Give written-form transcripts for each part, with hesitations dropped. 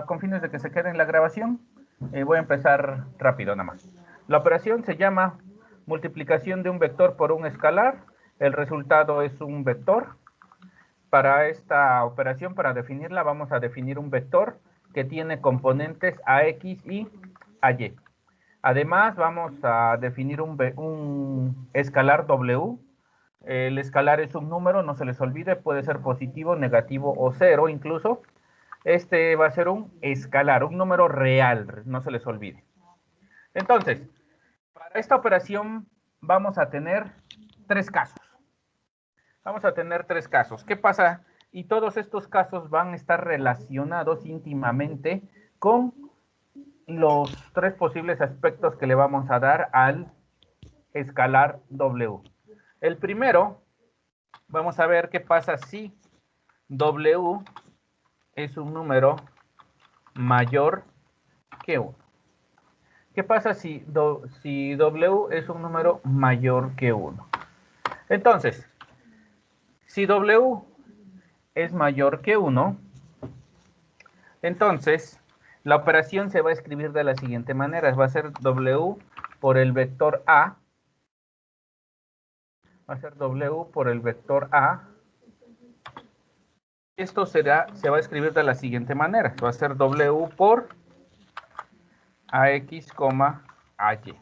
con fines de que se quede en la grabación, voy a empezar rápido nada más. La operación se llama multiplicación de un vector por un escalar. El resultado es un vector. Para esta operación, para definirla, vamos a definir un vector que tiene componentes ax y ay. Además, vamos a definir un escalar w. El escalar es un número, no se les olvide, puede ser positivo, negativo o cero incluso. Este va a ser un escalar, un número real, no se les olvide. Entonces, para esta operación vamos a tener tres casos. Vamos a tener tres casos. ¿Qué pasa? Y todos estos casos van a estar relacionados íntimamente con los tres posibles aspectos que le vamos a dar al escalar W. El primero, vamos a ver qué pasa si W es un número mayor que 1. ¿Qué pasa si W es un número mayor que 1? Entonces, si W es mayor que 1, entonces la operación se va a escribir de la siguiente manera. Va a ser W por el vector A. Va a ser W por el vector A. Esto se va a escribir de la siguiente manera. Va a ser W por AX, AY.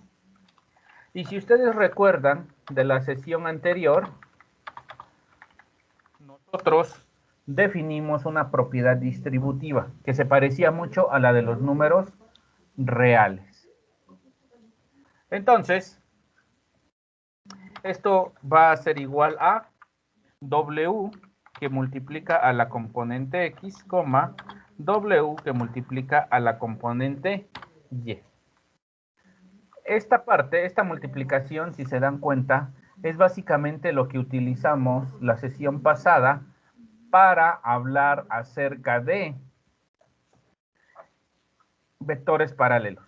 Y si ustedes recuerdan de la sesión anterior, nosotros definimos una propiedad distributiva que se parecía mucho a la de los números reales. Entonces, esto va a ser igual a W que multiplica a la componente X, W que multiplica a la componente Y. Esta parte, esta multiplicación, si se dan cuenta, es básicamente lo que utilizamos la sesión pasada para hablar acerca de vectores paralelos.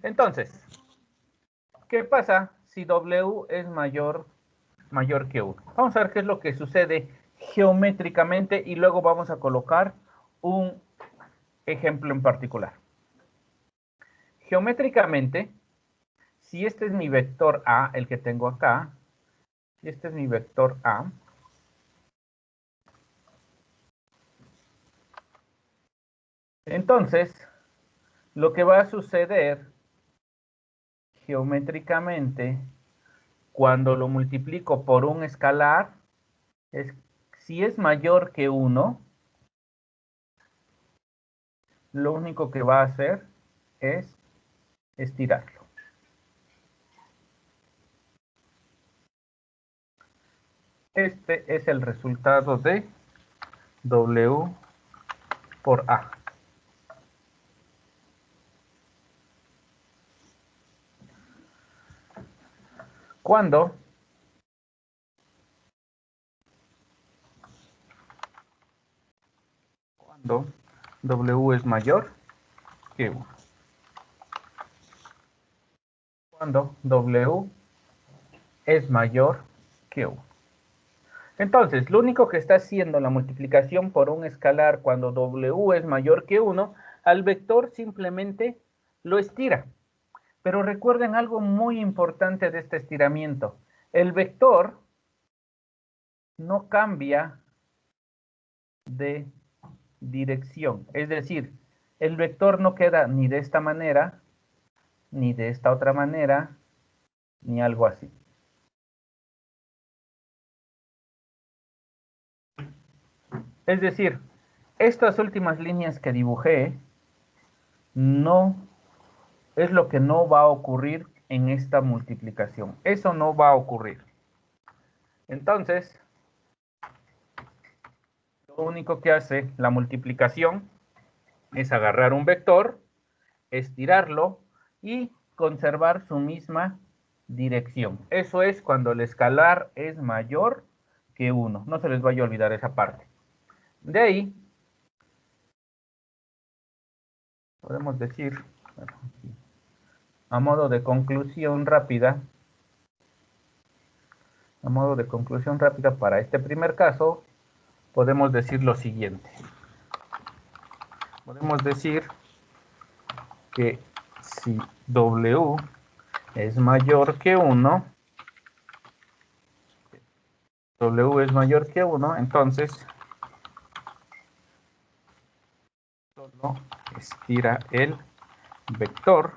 Entonces, ¿qué pasa si W es mayor que 1? Vamos a ver qué es lo que sucede geométricamente y luego vamos a colocar un ejemplo en particular. Geométricamente, si este es mi vector A, el que tengo acá, si este es mi vector A, entonces, lo que va a suceder geométricamente cuando lo multiplico por un escalar es si es mayor que 1, lo único que va a hacer es estirarlo. Este es el resultado de W por A. Cuando W es mayor que 1. Cuando W es mayor que 1. Entonces, lo único que está haciendo la multiplicación por un escalar cuando W es mayor que 1, al vector simplemente lo estira. Pero recuerden algo muy importante de este estiramiento. El vector no cambia de dirección. Es decir, el vector no queda ni de esta manera, ni de esta otra manera, ni algo así. Es decir, estas últimas líneas que dibujé no es lo que no va a ocurrir en esta multiplicación. Eso no va a ocurrir. Entonces, lo único que hace la multiplicación es agarrar un vector, estirarlo y conservar su misma dirección. Eso es cuando el escalar es mayor que 1. No se les vaya a olvidar esa parte. De ahí, podemos decir, a modo de conclusión rápida, para este primer caso, podemos decir lo siguiente. podemos decir que si W es mayor que 1, W es mayor que 1, entonces solo estira el vector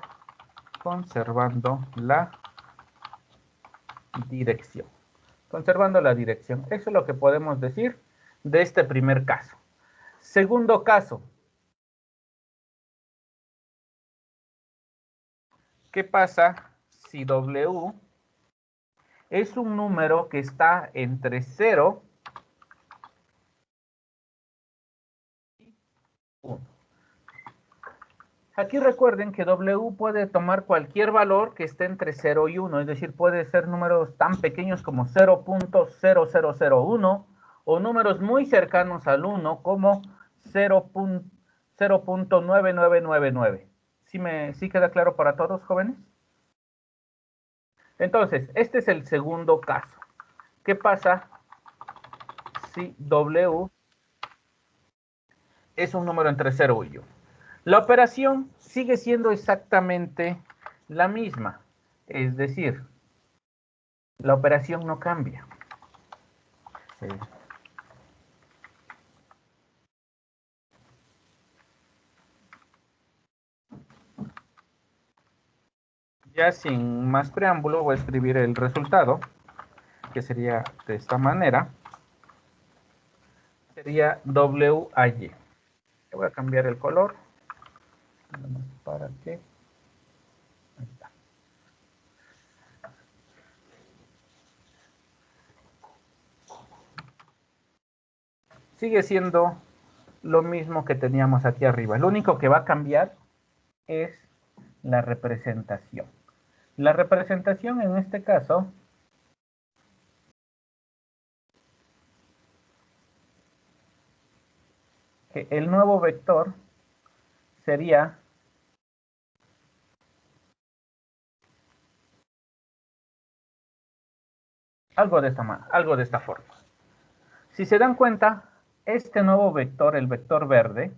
conservando la dirección. Conservando la dirección. Eso es lo que podemos decir de este primer caso. Segundo caso. ¿Qué pasa si W es un número que está entre 0 y 1? Aquí recuerden que W puede tomar cualquier valor que esté entre 0 y 1, es decir, puede ser números tan pequeños como 0.0001 o números muy cercanos al 1 como 0.9999. ¿Sí queda claro para todos, jóvenes? Entonces, este es el segundo caso. ¿Qué pasa si W es un número entre 0 y 1? La operación sigue siendo exactamente la misma. Es decir, la operación no cambia. Sí. Ya sin más preámbulo, voy a escribir el resultado, que sería de esta manera. Sería WAY. Voy a cambiar el color. Para que... Ahí está. Sigue siendo lo mismo que teníamos aquí arriba. Lo único que va a cambiar es la representación. La representación en este caso que el nuevo vector sería algo de esta forma. Si se dan cuenta, este nuevo vector, el vector verde,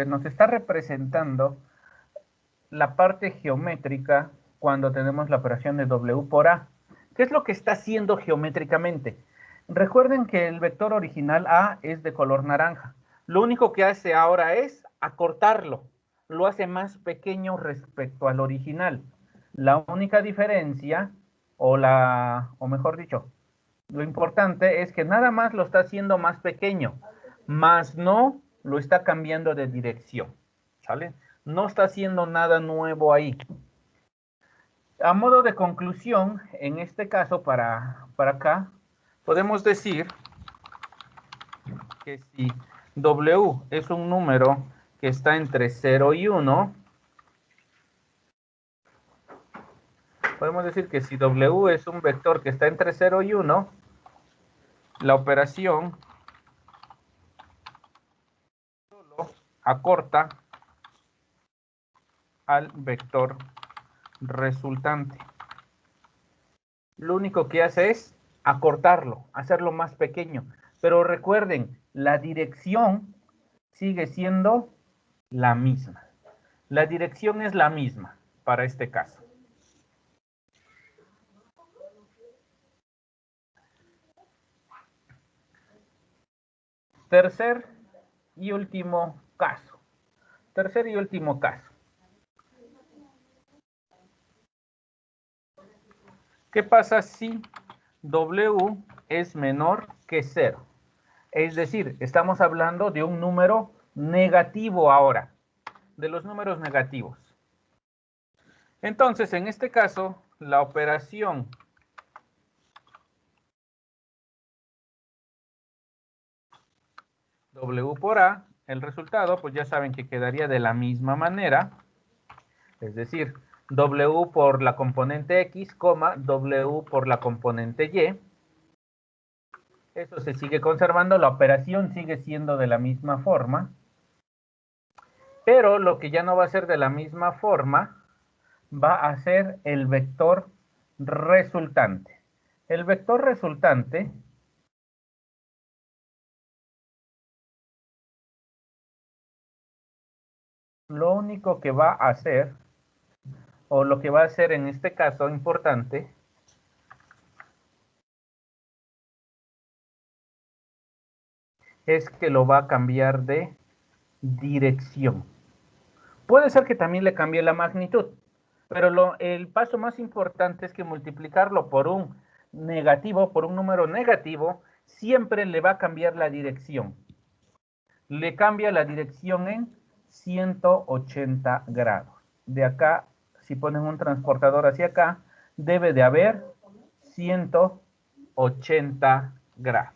nos está representando la parte geométrica cuando tenemos la operación de W por A. ¿Qué es lo que está haciendo geométricamente? Recuerden que el vector original A es de color naranja. Lo único que hace ahora es acortarlo. Lo hace más pequeño respecto al original. La única diferencia, o mejor dicho, lo importante es que nada más lo está haciendo más pequeño, más no lo está cambiando de dirección. ¿Sale? No está haciendo nada nuevo ahí. A modo de conclusión, en este caso, para acá, podemos decir que si W es un número que está entre 0 y 1, podemos decir que si W es un vector que está entre 0 y 1, la operación solo acorta al vector resultante. Lo único que hace es acortarlo, hacerlo más pequeño. Pero recuerden, la dirección sigue siendo la misma. La dirección es la misma para este caso. Tercer y último caso. Tercer y último caso. ¿Qué pasa si W es menor que 0? Es decir, estamos hablando de un número negativo ahora, de los números negativos. Entonces, en este caso, la operación W por A, el resultado, pues ya saben que quedaría de la misma manera. Es decir, W por la componente X, W por la componente Y. Eso se sigue conservando, la operación sigue siendo de la misma forma, pero lo que ya no va a ser de la misma forma va a ser el vector resultante. El vector resultante lo único que va a hacer, o lo que va a hacer en este caso importante, es que lo va a cambiar de dirección. Puede ser que también le cambie la magnitud, pero el paso más importante es que multiplicarlo por un negativo, por un número negativo, siempre le va a cambiar la dirección. Le cambia la dirección en 180 grados. De acá, si ponen un transportador hacia acá, debe de haber 180 grados.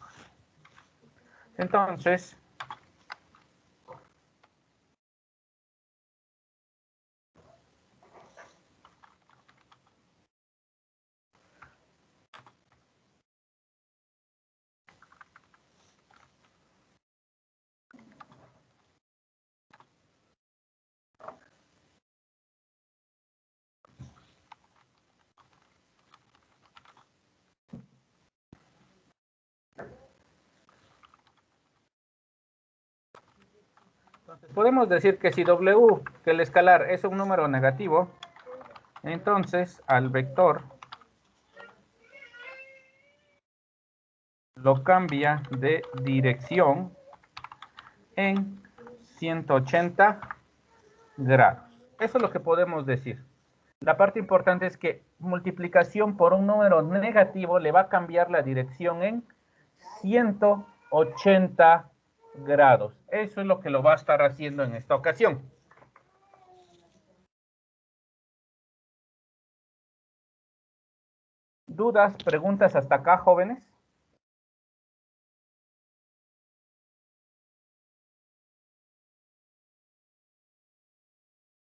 Entonces, podemos decir que si W, que el escalar es un número negativo, entonces al vector lo cambia de dirección en 180 grados. Eso es lo que podemos decir. La parte importante es que multiplicación por un número negativo le va a cambiar la dirección en 180 grados. Eso es lo que lo va a estar haciendo en esta ocasión. ¿Dudas, preguntas hasta acá, jóvenes?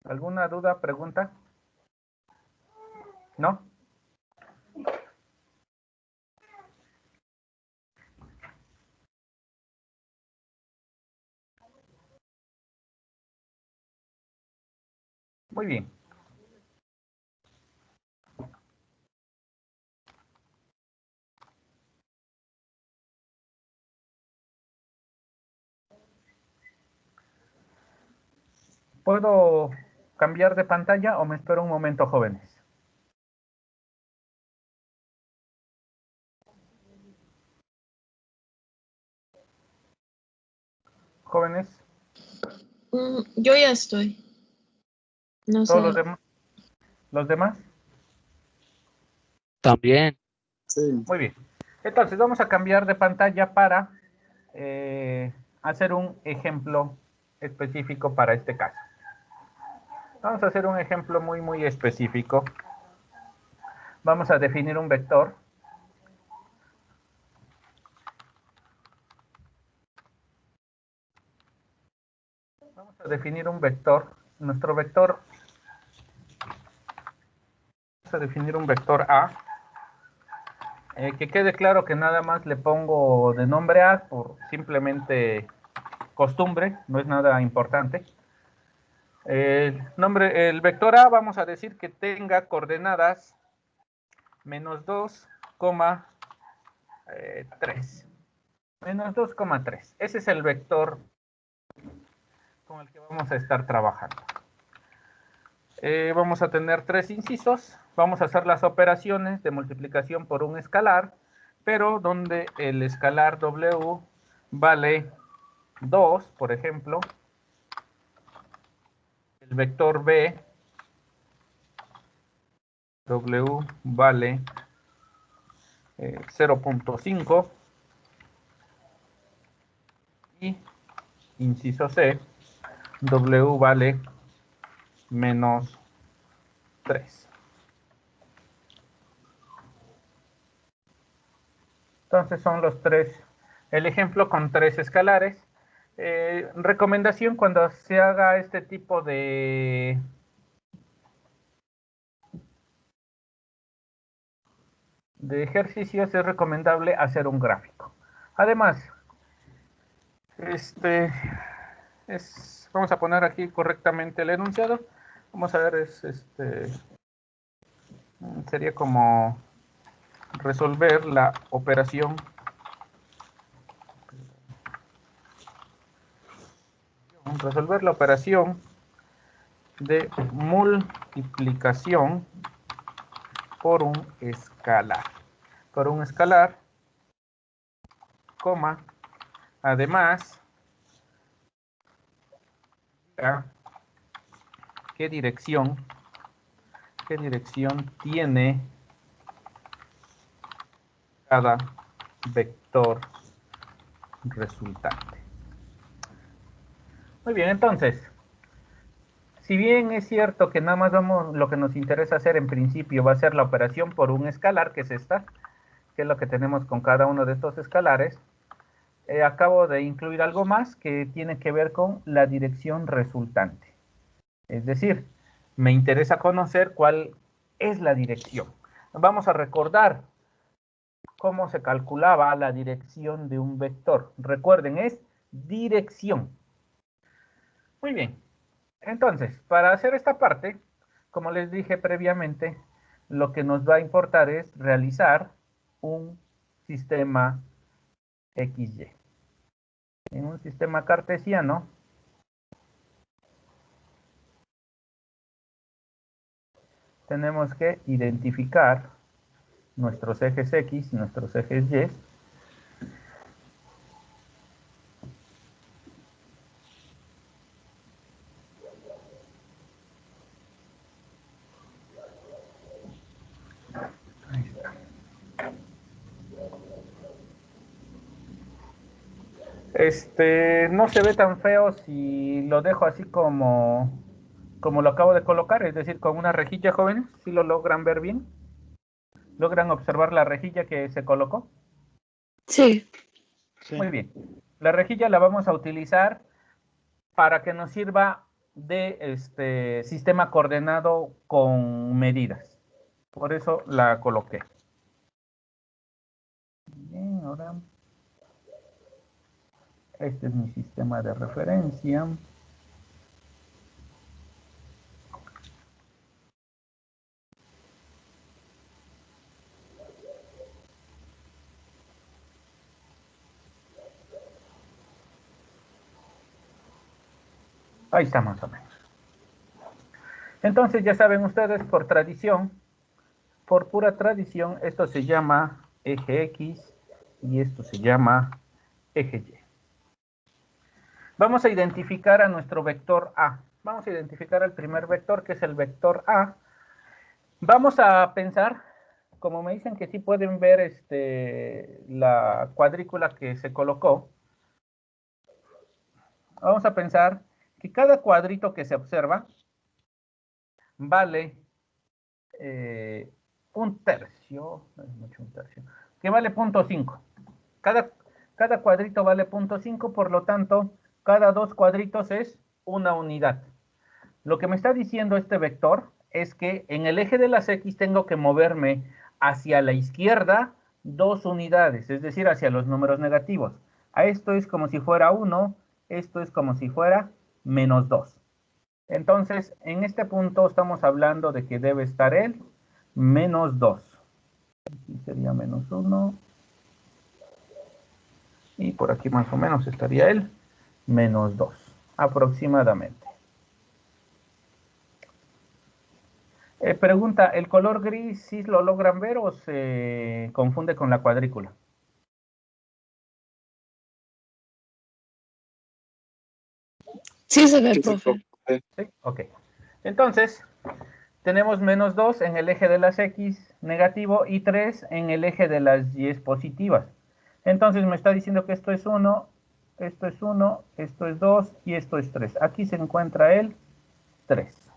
¿Alguna duda, pregunta? ¿No? Muy bien. ¿Puedo cambiar de pantalla o me espero un momento, jóvenes? Jóvenes, Yo ya estoy. No sé. ¿todos los demás? También. Sí. Muy bien. Entonces vamos a cambiar de pantalla para hacer un ejemplo específico para este caso. Vamos a hacer un ejemplo muy específico. Vamos a definir un vector. Vamos a definir un vector. Nuestro vector, vamos a definir un vector A. Que quede claro que nada más le pongo de nombre A por simplemente costumbre, no es nada importante. El vector A vamos a decir que tenga coordenadas menos 2,3. Menos 2,3. Ese es el vector con el que vamos a estar trabajando. Vamos a tener 3 incisos. Vamos a hacer las operaciones de multiplicación por un escalar, pero donde el escalar W vale 2, por ejemplo. El vector B, W vale 0.5. Y inciso C, W vale menos 3. Entonces son los tres, el ejemplo con 3 escalares. Recomendación cuando se haga este tipo de de ejercicios es recomendable hacer un gráfico. Además, vamos a poner aquí correctamente el enunciado. Vamos a ver, sería como resolver la operación de multiplicación por un escalar. Por un escalar, coma, además, ¿qué dirección tiene cada vector resultante? Muy bien, entonces, si bien es cierto que nada más lo que nos interesa hacer en principio va a ser la operación por un escalar, que es esta, que es lo que tenemos con cada uno de estos escalares, acabo de incluir algo más que tiene que ver con la dirección resultante. Es decir, me interesa conocer cuál es la dirección. Vamos a recordar cómo se calculaba la dirección de un vector. Recuerden, es dirección. Muy bien. Entonces, para hacer esta parte, como les dije previamente, lo que nos va a importar es realizar un sistema XY. En un sistema cartesiano, tenemos que identificar nuestros ejes X, nuestros ejes Y. Ahí está. No se ve tan feo si lo dejo así como lo acabo de colocar, es decir, con una rejilla, jóvenes. ¿Sí lo logran ver bien? ¿Logran observar la rejilla que se colocó? Sí. Muy bien. La rejilla la vamos a utilizar para que nos sirva de sistema coordenado con medidas. Por eso la coloqué. Bien, ahora este es mi sistema de referencia. Ahí está más o menos. Entonces ya saben ustedes, por tradición, por pura tradición, esto se llama eje X y esto se llama eje Y. Vamos a identificar a nuestro vector A. Vamos a identificar el primer vector, que es el vector A. Vamos a pensar, como me dicen que sí pueden ver la cuadrícula que se colocó, vamos a pensar que cada cuadrito que se observa vale un tercio, no es mucho un tercio, que vale 0.5. Cada cuadrito vale 0.5, por lo tanto, cada dos cuadritos es una unidad. Lo que me está diciendo este vector es que en el eje de las X tengo que moverme hacia la izquierda 2 unidades, es decir, hacia los números negativos. A esto es como si fuera 1, esto es como si fuera menos 2. Entonces, en este punto estamos hablando de que debe estar el menos 2. Aquí sería menos 1. Y por aquí más o menos estaría el menos 2, aproximadamente. Pregunta, ¿el color gris sí lo logran ver o se confunde con la cuadrícula? Sí se ve, profe. ¿Sí? Ok. Entonces, tenemos menos 2 en el eje de las X negativo y 3 en el eje de las Y positivas. Entonces me está diciendo que esto es 1, esto es 1, esto es 2 y esto es 3. Aquí se encuentra el 3.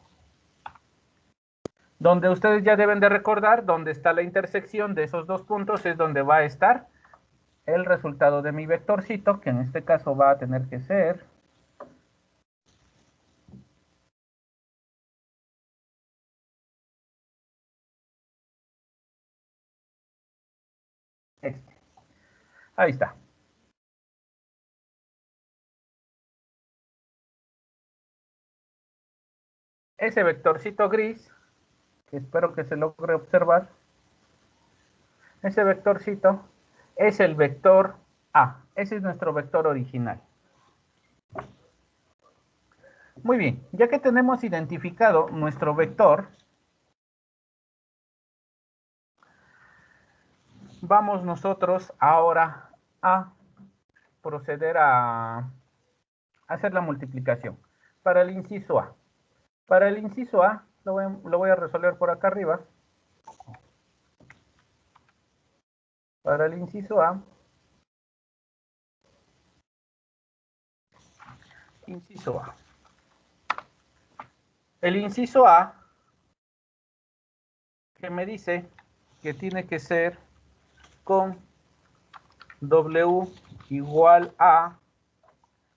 Donde ustedes ya deben de recordar, donde está la intersección de esos dos puntos, es donde va a estar el resultado de mi vectorcito, que en este caso va a tener que ser Este. Ahí está. Ese vectorcito gris, que espero que se logre observar, ese vectorcito es el vector A. Ese es nuestro vector original. Muy bien, ya que tenemos identificado nuestro vector, vamos nosotros ahora a proceder a hacer la multiplicación. Para el inciso A. Para el inciso A, lo voy a resolver por acá arriba. Para el inciso A, inciso A. El inciso A, que me dice que tiene que ser con W igual a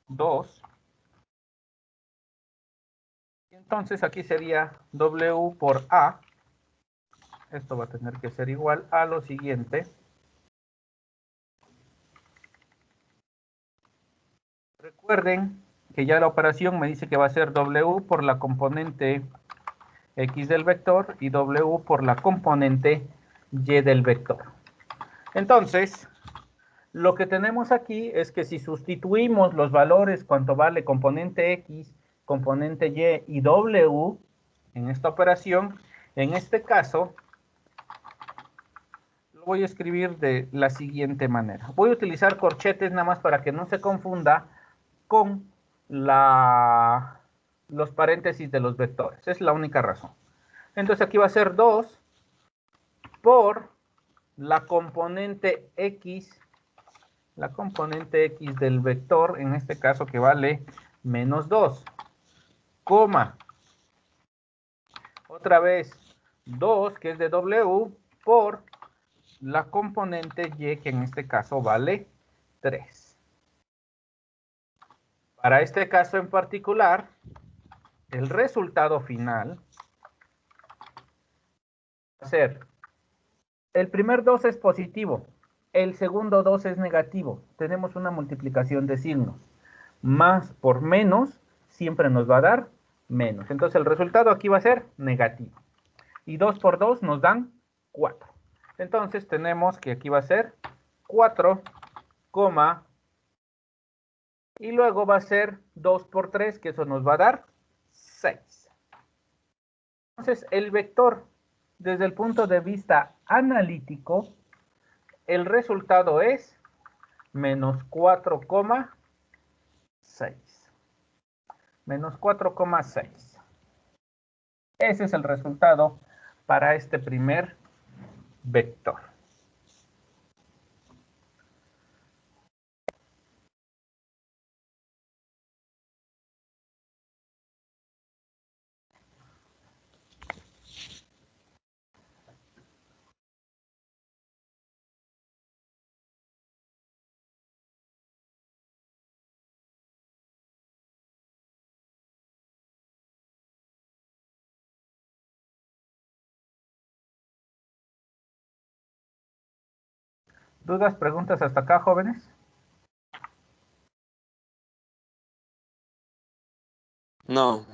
2. Entonces aquí sería W por A. Esto va a tener que ser igual a lo siguiente. Recuerden que ya la operación me dice que va a ser W por la componente X del vector y W por la componente Y del vector. Entonces, lo que tenemos aquí es que si sustituimos los valores cuánto vale componente X, componente Y y W en esta operación, en este caso, lo voy a escribir de la siguiente manera. Voy a utilizar corchetes nada más para que no se confunda con los paréntesis de los vectores. Es la única razón. Entonces aquí va a ser 2 por la componente X del vector, en este caso que vale menos 2, coma, otra vez 2 que es de W por la componente Y que en este caso vale 3. Para este caso en particular, el resultado final va a ser, el primer 2 es positivo, el segundo 2 es negativo. Tenemos una multiplicación de signos. Más por menos siempre nos va a dar menos. Entonces el resultado aquí va a ser negativo. Y 2 por 2 nos dan 4. Entonces tenemos que aquí va a ser 4, y luego va a ser 2 por 3, que eso nos va a dar 6. Entonces el vector, desde el punto de vista analítico, el resultado es menos 4,6. Menos 4,6. Ese es el resultado para este primer vector. ¿Dudas, preguntas hasta acá, jóvenes? No.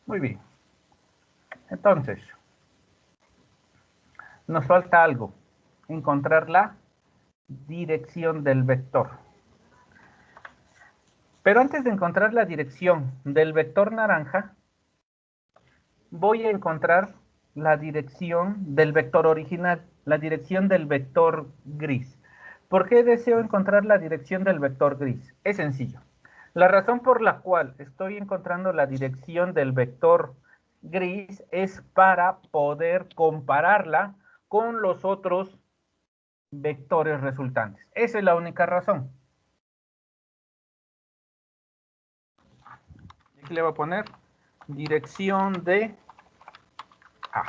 Muy bien. Entonces, nos falta algo. Encontrar la dirección del vector. Pero antes de encontrar la dirección del vector naranja, voy a encontrar la dirección del vector original, la dirección del vector gris. ¿Por qué deseo encontrar la dirección del vector gris? Es sencillo. La razón por la cual estoy encontrando la dirección del vector gris es para poder compararla con los otros vectores resultantes. Esa es la única razón. Aquí le voy a poner dirección de A.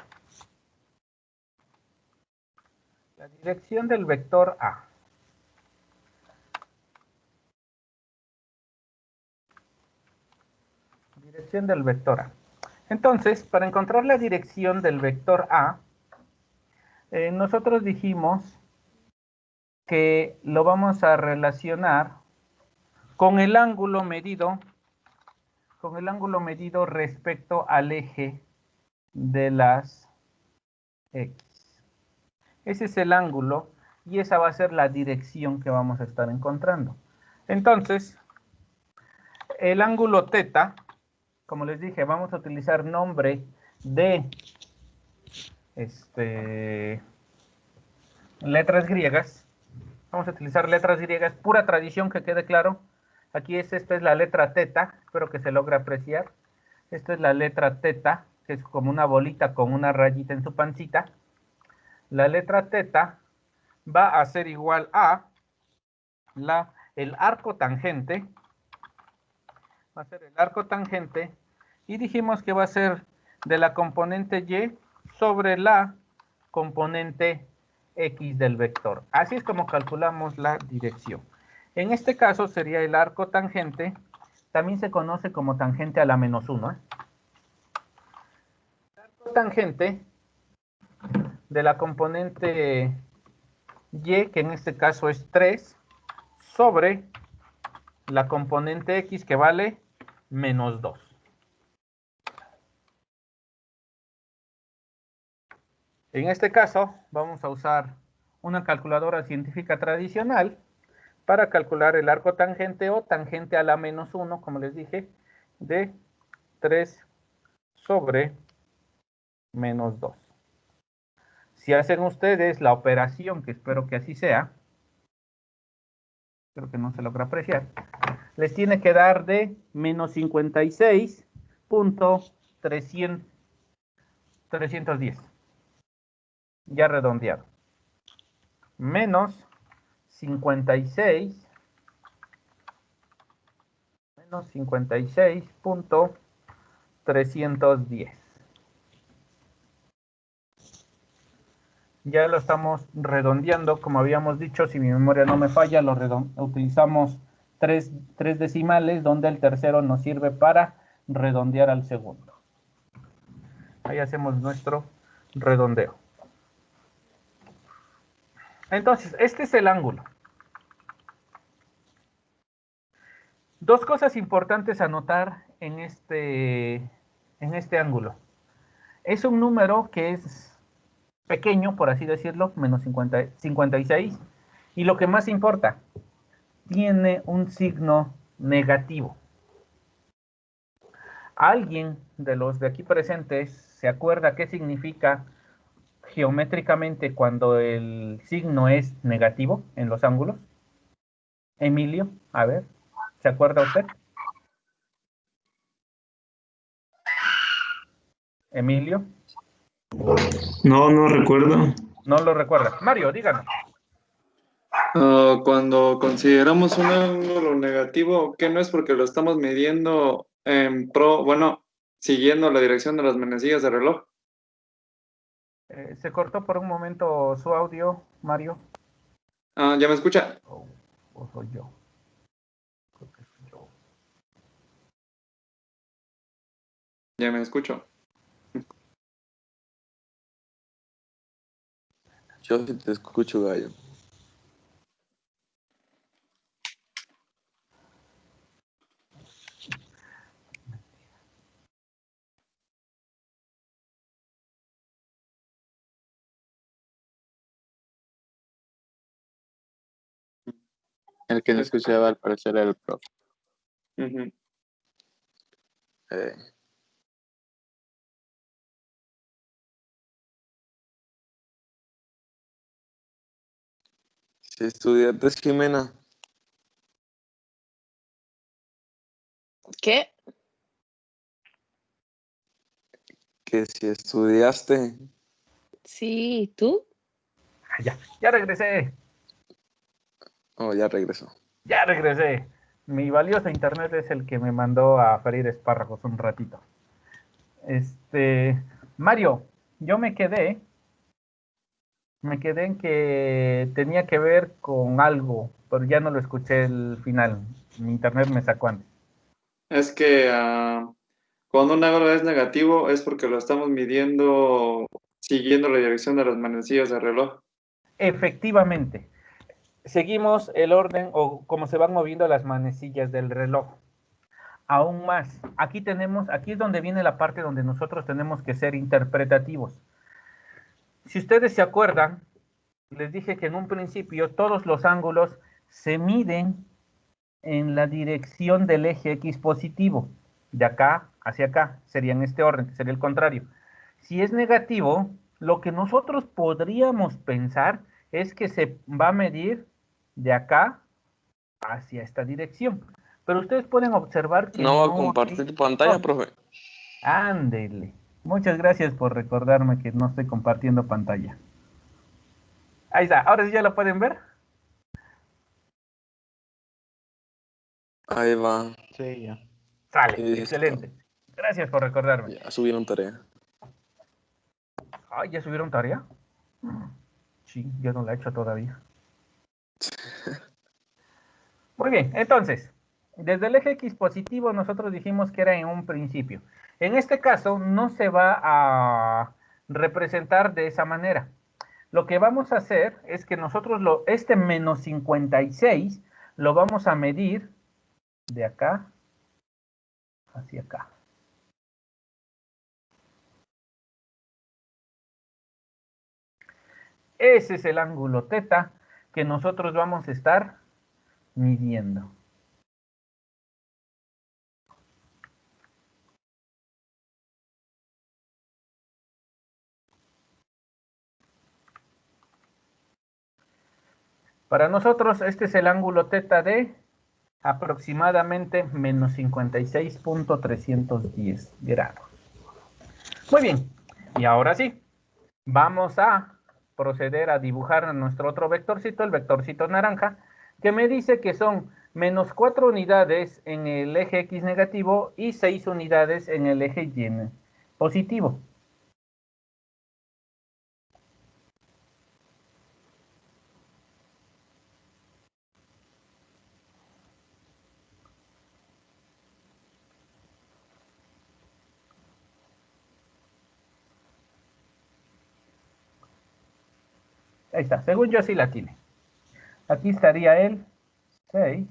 La dirección del vector A. Dirección del vector A. Entonces, para encontrar la dirección del vector A, nosotros dijimos que lo vamos a relacionar con el ángulo medido respecto al eje de las X. Ese es el ángulo y esa va a ser la dirección que vamos a estar encontrando. Entonces, el ángulo θ, como les dije, vamos a utilizar nombre de letras griegas. Vamos a utilizar letras griegas, pura tradición, que quede claro. Aquí esta es la letra θ, espero que se logre apreciar. Esta es la letra θ, que es como una bolita con una rayita en su pancita. La letra θ va a ser igual a el arco tangente. Va a ser el arco tangente. Y dijimos que va a ser de la componente y sobre la componente x del vector. Así es como calculamos la dirección. En este caso sería el arco tangente. También se conoce como tangente a la menos 1. El arco tangente de la componente y, que en este caso es 3, sobre la componente x, que vale menos 2. En este caso vamos a usar una calculadora científica tradicional para calcular el arco tangente o tangente a la menos 1, como les dije, de 3 sobre menos 2. Si hacen ustedes la operación, que espero que así sea, espero que no se logre apreciar, les tiene que dar de menos 56.310. Ya redondeado. Menos 56.310. Ya lo estamos redondeando, como habíamos dicho, si mi memoria no me falla, utilizamos tres decimales, donde el tercero nos sirve para redondear al segundo. Ahí hacemos nuestro redondeo. Entonces, este es el ángulo. Dos cosas importantes a notar en este ángulo. Es un número que es pequeño, por así decirlo, menos 56. Y lo que más importa, tiene un signo negativo. ¿Alguien de los de aquí presentes se acuerda qué significa geométricamente cuando el signo es negativo en los ángulos? Emilio, a ver, ¿se acuerda usted? Emilio. No recuerdo. No lo recuerda. Mario, díganos. Cuando consideramos un ángulo negativo, que no es porque lo estamos midiendo siguiendo la dirección de las manecillas del reloj. Se cortó por un momento su audio, Mario. ¿Ya me escucha? ¿O soy yo? Creo que soy yo. Ya me escucho. Yo sí te escucho, gallo. El que no escuchaba al parecer era el profe. Uh-huh. Eh, Si estudiaste, Jimena, ¿Qué? que si estudiaste, Sí, ¿tú? Ah, ya regresé. oh, ya regresó. Ya regresé. Mi valioso internet es el que me mandó a freír espárragos un ratito. Mario, yo me quedé en que tenía que ver con algo, pero ya no lo escuché el final. Mi internet me sacó antes. Es que cuando un ángulo es negativo es porque lo estamos midiendo siguiendo la dirección de las manecillas del reloj. Efectivamente, seguimos el orden o cómo se van moviendo las manecillas del reloj. Aún más, aquí es donde viene la parte donde nosotros tenemos que ser interpretativos. Si ustedes se acuerdan, les dije que en un principio todos los ángulos se miden en la dirección del eje X positivo. De acá hacia acá, sería en este orden, que sería el contrario. Si es negativo, lo que nosotros podríamos pensar es que se va a medir de acá hacia esta dirección. Pero ustedes pueden observar que No va a no hay... compartir pantalla, profe. Ándele. Muchas gracias por recordarme que no estoy compartiendo pantalla. Ahí está. Ahora sí ya lo pueden ver. Ahí va. Sí, ya. Sale. Listo. Excelente. Gracias por recordarme. Ya subieron tarea. Ay, ¿ya subieron tarea? Sí, yo no la he hecho todavía. Muy bien, entonces, desde el eje X positivo nosotros dijimos que era en un principio. En este caso no se va a representar de esa manera. Lo que vamos a hacer es que nosotros este menos 56 lo vamos a medir de acá hacia acá. Ese es el ángulo teta que nosotros vamos a estar midiendo. Para nosotros este es el ángulo teta de aproximadamente menos 56.310 grados. Muy bien, y ahora sí, vamos a proceder a dibujar nuestro otro vectorcito, el vectorcito naranja, que me dice que son menos 4 unidades en el eje X negativo y 6 unidades en el eje Y positivo. Ahí está, según yo sí la tiene. Aquí estaría el 6.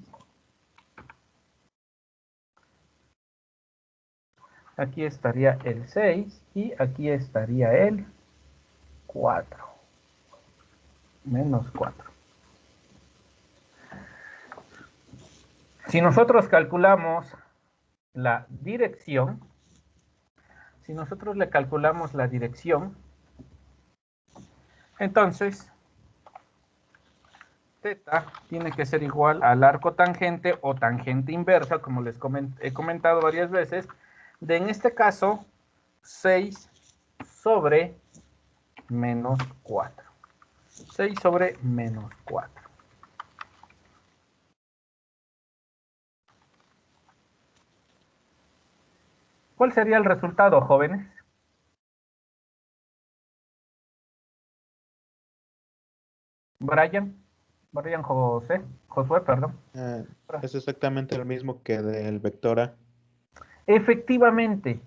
Aquí estaría el 6 y aquí estaría el 4. Menos 4. Si nosotros calculamos la dirección, entonces θ tiene que ser igual al arco tangente o tangente inversa, como les he comentado varias veces, de en este caso 6 sobre menos 4. 6 sobre menos 4. ¿Cuál sería el resultado, jóvenes? Josué, perdón. Es exactamente el mismo que del vector A. Efectivamente,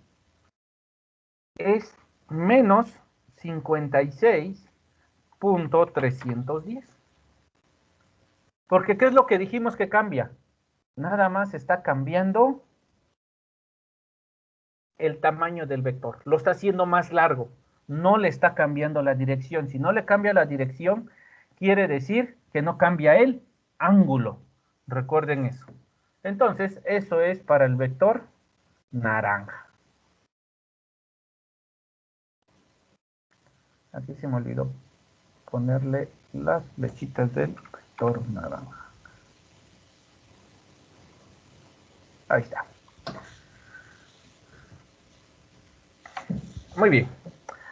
es menos 56.310. Porque ¿qué es lo que dijimos que cambia? Nada más está cambiando el tamaño del vector. Lo está haciendo más largo. No le está cambiando la dirección. Si no le cambia la dirección, quiere decir que no cambia el ángulo. Recuerden eso. Entonces, eso es para el vector naranja. Aquí se me olvidó ponerle las flechitas del vector naranja. Ahí está. Muy bien.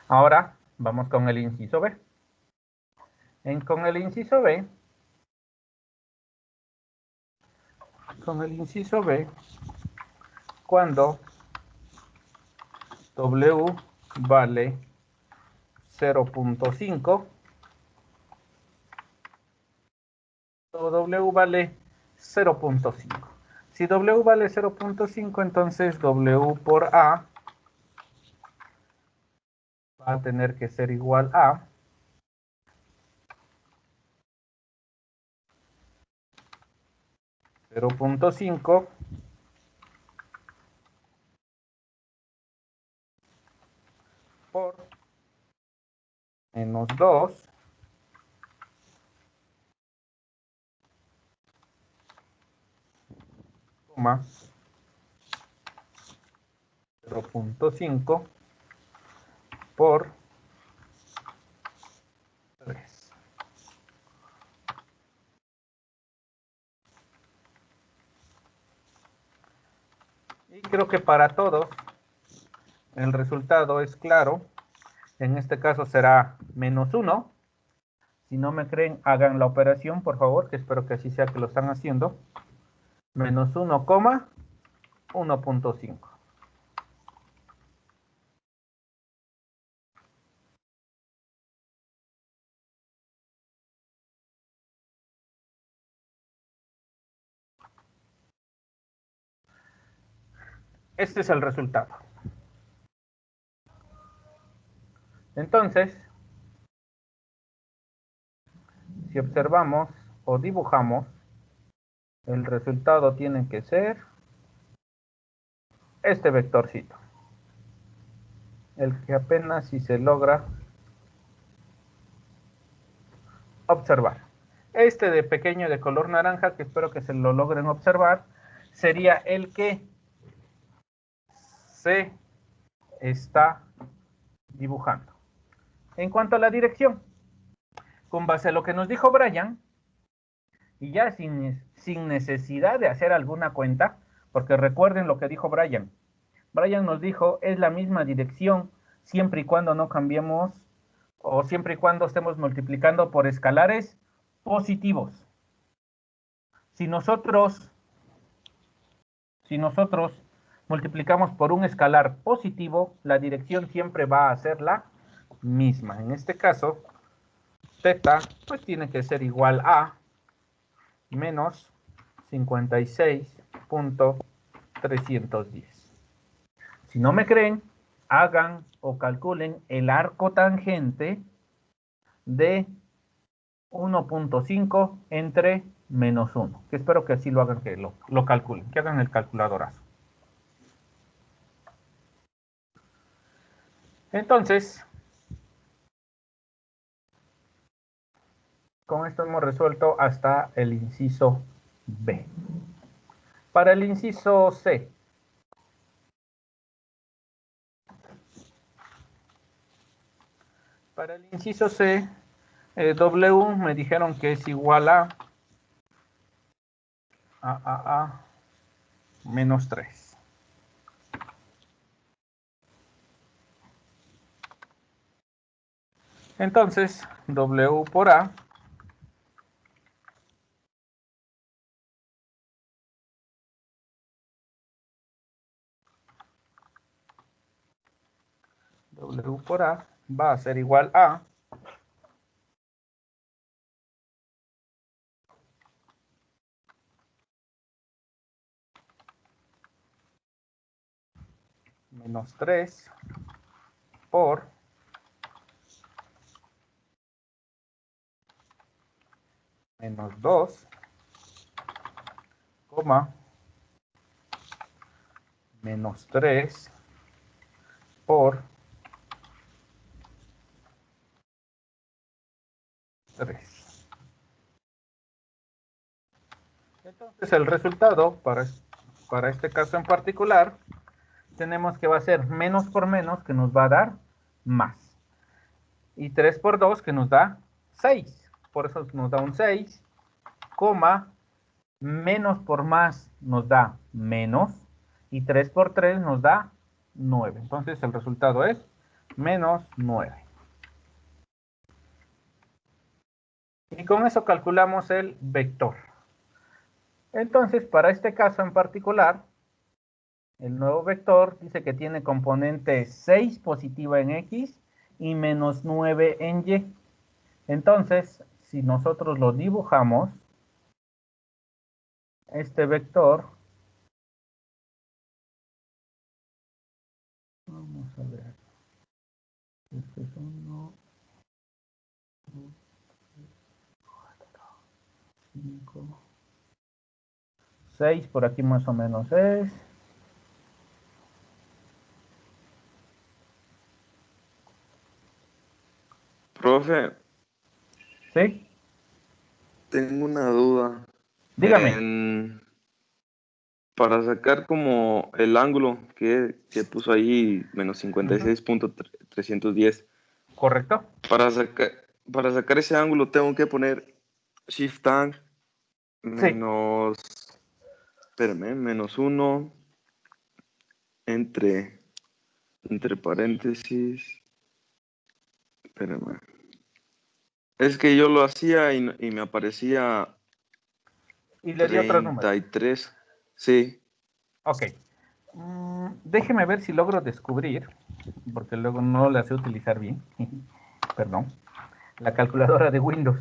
Ahora vamos con el inciso B. Con el inciso B, cuando W vale 0.5, W vale 0.5. Si W vale 0.5, entonces W por A va a tener que ser igual a 0.5 por menos 2 coma 0.5 por 3. Y creo que para todos el resultado es claro. En este caso será menos 1. Si no me creen, hagan la operación, por favor, que espero que así sea que lo están haciendo. Menos 1, 1.5. Este es el resultado. Entonces, si observamos o dibujamos, el resultado tiene que ser este vectorcito. El que apenas si se logra observar. Este de pequeño de color naranja, que espero que se lo logren observar, sería el que se está dibujando. En cuanto a la dirección, con base a lo que nos dijo Brian, y ya sin necesidad de hacer alguna cuenta, porque recuerden lo que dijo Brian. Brian nos dijo, es la misma dirección, siempre y cuando no cambiemos, o siempre y cuando estemos multiplicando por escalares positivos. Si nosotros multiplicamos por un escalar positivo, la dirección siempre va a ser la misma. En este caso, θ pues tiene que ser igual a menos 56.310. Si no me creen, hagan o calculen el arco tangente de 1.5 entre menos 1. Que espero que así lo hagan, que lo calculen, que hagan el calculadorazo. Entonces, con esto hemos resuelto hasta el inciso B. Para el inciso C. Para el inciso C, W me dijeron que es igual a menos 3. Entonces, W por A va a ser igual a menos 3 por menos 2, menos 3 por 3. Entonces el resultado para este caso en particular, tenemos que va a ser menos por menos, que nos va a dar más. Y 3 por 2, que nos da 6. Por eso nos da un 6. coma, menos por más nos da menos, y 3 por 3 nos da 9. Entonces el resultado es menos 9. Y con eso calculamos el vector. Entonces, para este caso en particular, el nuevo vector dice que tiene componente 6 positiva en X y menos 9 en Y. Entonces, si nosotros lo dibujamos, este vector, vamos a ver, este es 1, 2, 4, 5, 6, por aquí más o menos es. Profe, ¿Sí? tengo una duda. Dígame. Para sacar como el ángulo que puso ahí, menos 56.310, ¿Correcto? para sacar ese ángulo tengo que poner Shift Tag Sí. menos 1 entre paréntesis. Espérame. Es que yo lo hacía y me aparecía Y le di otro número. 33. Sí. Ok. Déjeme ver si logro descubrir, porque luego no la sé utilizar bien. Perdón. La calculadora de Windows.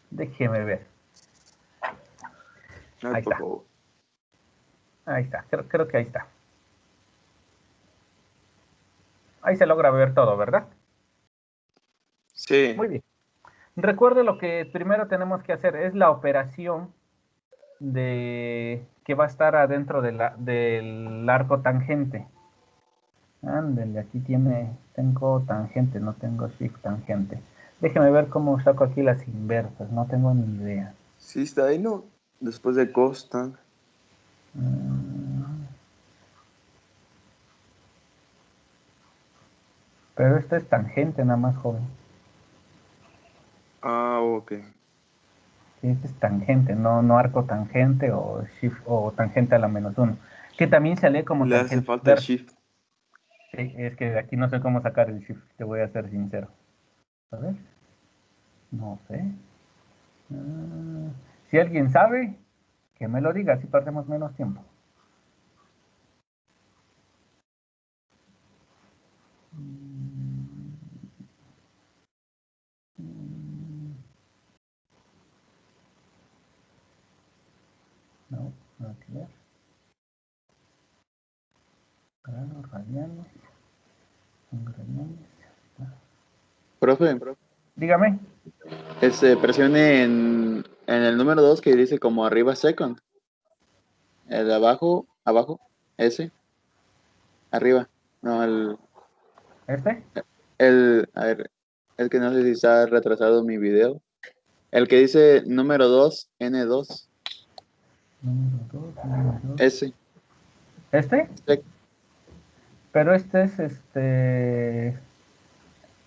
Déjeme ver. Ay, Ahí por está. favor. Ahí está. Creo que ahí está. Ahí se logra ver todo, ¿verdad? Sí. Muy bien. Recuerde lo que primero tenemos que hacer es la operación de que va a estar adentro del arco tangente. Ándale, aquí tengo tangente, no tengo shift tangente. Déjeme ver cómo saco aquí las inversas, no tengo ni idea. Sí, está ahí, ¿no? Después de Costa. Pero esto es tangente nada más, joven. Ah, ok. Sí, este es tangente, no arco tangente o shift o tangente a la menos 1. Que también se lee como Le hace tangente falta el inversa. Shift. Sí, es que aquí no sé cómo sacar el shift, te voy a ser sincero. A ver. No sé. Si alguien sabe, que me lo diga, así perdemos menos tiempo. No, nada que ver. Grados radianos. Son radianes. Profe, Dígame. presione en el número 2 que dice como arriba second. El de abajo, ese, arriba. No, ¿Este? a ver, es que no sé si está retrasado mi video. El que dice número 2, N2, Número 2, número 2. ese. ¿Este? Sec- Pero este es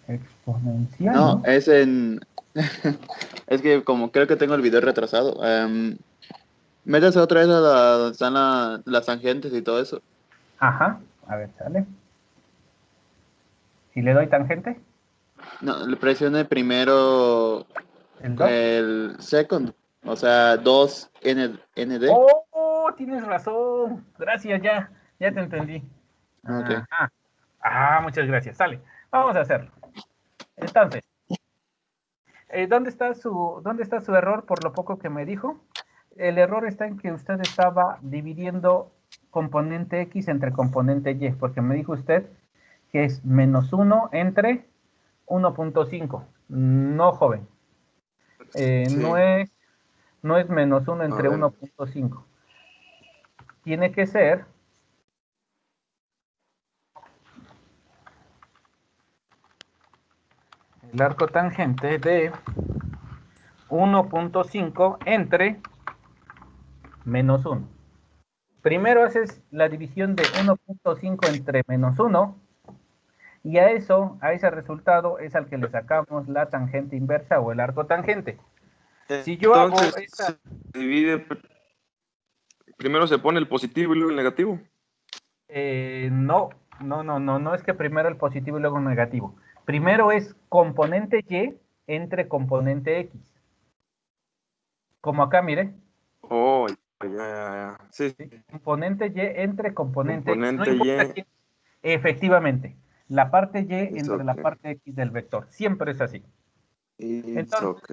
exponencial, No, ¿no? es en... Es que como creo que tengo el video retrasado. Métase otra vez a donde están las tangentes y todo eso. Ajá. A ver, sale. ¿Y le doy tangente? No, le presione primero ¿El 2? el second, o sea, 2 ND. ¡Oh! Tienes razón. Gracias, ya te entendí. Ok. Ajá. Muchas gracias. Sale. Vamos a hacerlo. Entonces, ¿dónde está su error por lo poco que me dijo? El error está en que usted estaba dividiendo componente X entre componente Y, porque me dijo usted que es menos 1 entre 1.5. No, joven. Sí. No es menos 1 A entre ver. 1.5. Tiene que ser el arco tangente de 1.5 entre menos 1. Primero haces la división de 1.5 entre menos 1 y a ese resultado es al que le sacamos la tangente inversa o el arco tangente. Si yo hago Entonces, esta... se divide, primero se pone el positivo y luego el negativo. No es que primero el positivo y luego el negativo. Primero es componente Y entre componente X. Como acá, mire. Oh, ya. Sí, ¿Sí? Componente Y entre componente X. No componente importa Y. quién. Efectivamente. La parte Y Es entre la ok. parte X del vector. Siempre es así. It's ok.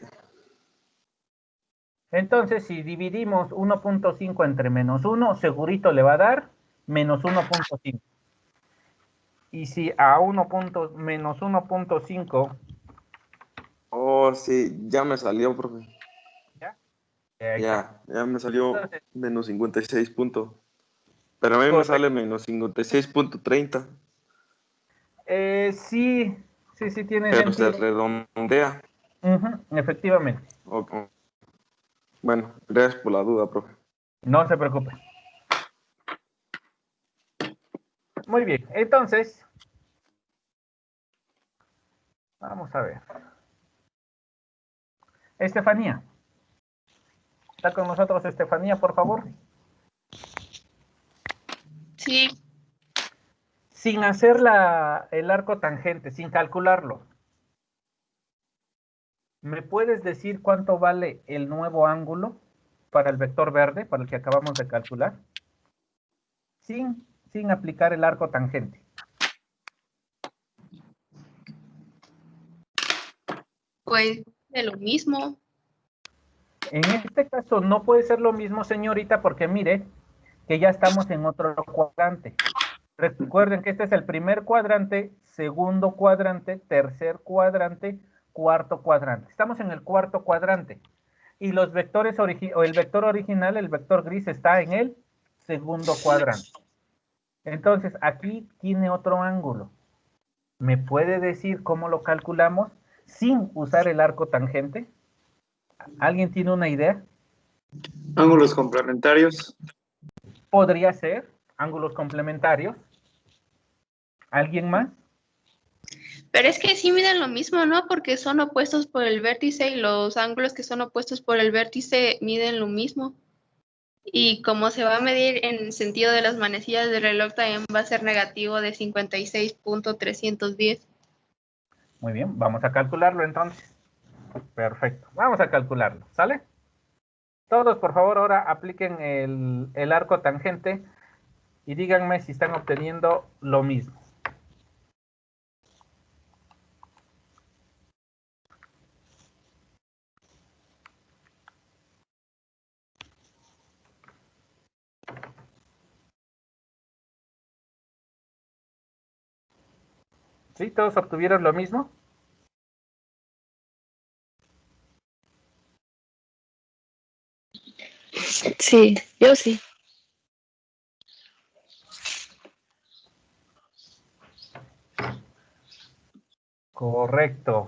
Entonces, si dividimos 1.5 entre menos 1, segurito le va a dar menos 1.5. Y si a menos 1.5... Oh, sí, ya me salió, profe. ¿Ya? Ahí está. Ya me salió Entonces, menos 56 puntos. Pero a mí me sale correcto. menos 56.30. Sí, tiene Pero se sentido. redondea. Efectivamente. Ok. Bueno, gracias por la duda, profe. No se preocupe. Muy bien. Entonces, vamos a ver. Estefanía. ¿Está con nosotros Estefanía, por favor? Sí, Sin hacer el arco tangente, sin calcularlo. ¿Me puedes decir cuánto vale el nuevo ángulo para el vector verde, para el que acabamos de calcular? Sin aplicar el arco tangente. pues de lo mismo. En este caso no puede ser lo mismo, señorita, porque mire que ya estamos en otro cuadrante. Recuerden que este es el primer cuadrante, segundo cuadrante, tercer cuadrante, cuarto cuadrante. Estamos en el cuarto cuadrante. Y los vectores el vector original, el vector gris, está en el segundo cuadrante. Entonces, aquí tiene otro ángulo. ¿Me puede decir cómo lo calculamos sin usar el arco tangente? ¿Alguien tiene una idea? Ángulos complementarios. Podría ser ángulos complementarios. ¿Alguien más? Pero es que sí miden lo mismo, ¿no? Porque son opuestos por el vértice y los ángulos que son opuestos por el vértice miden lo mismo. Y como se va a medir en sentido de las manecillas del reloj, también va a ser negativo de 56.310. Muy bien, vamos a calcularlo entonces. Perfecto, vamos a calcularlo, ¿sale? Todos, por favor, ahora apliquen el arco tangente y díganme si están obteniendo lo mismo. ¿Sí? ¿Todos obtuvieron lo mismo? Sí, yo sí. Correcto.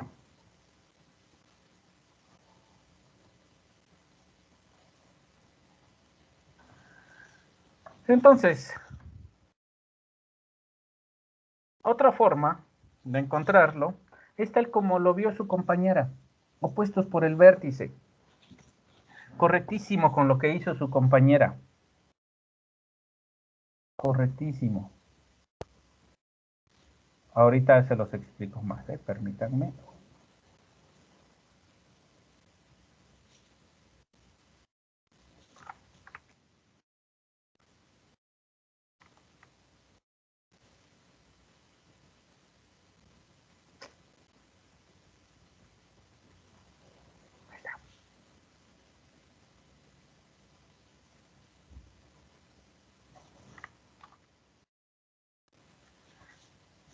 Entonces, otra forma de encontrarlo es tal como lo vio su compañera, opuestos por el vértice. Correctísimo con lo que hizo su compañera. Correctísimo. Ahorita se los explico más, permítanme.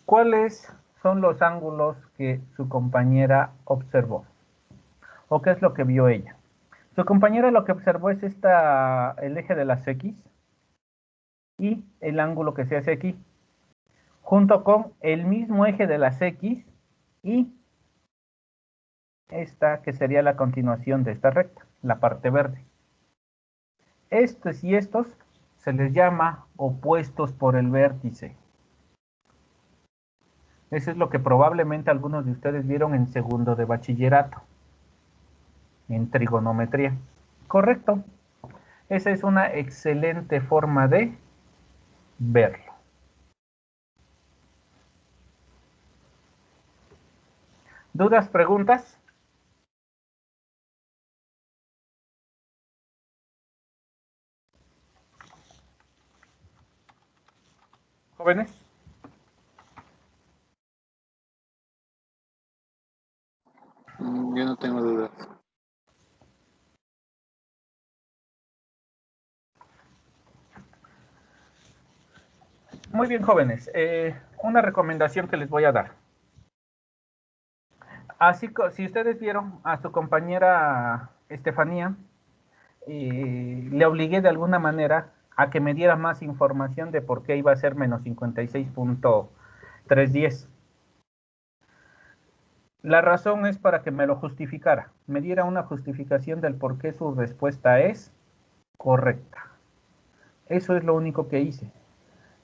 ¿Cuáles son los ángulos que su compañera observó? ¿O qué es lo que vio ella? Su compañera lo que observó es el eje de las X y el ángulo que se hace aquí, junto con el mismo eje de las X y esta que sería la continuación de esta recta, la parte verde. Estos y estos se les llama opuestos por el vértice. Eso es lo que probablemente algunos de ustedes vieron en segundo de bachillerato. en trigonometría. Correcto. Esa es una excelente forma de verlo. ¿Dudas, preguntas? ¿Jóvenes? Yo no tengo dudas. Muy bien, jóvenes. Una recomendación que les voy a dar. Así que si ustedes vieron a su compañera Estefanía, le obligué de alguna manera a que me diera más información de por qué iba a ser menos 56.310. La razón es para que me lo justificara, me diera una justificación del por qué su respuesta es correcta. Eso es lo único que hice.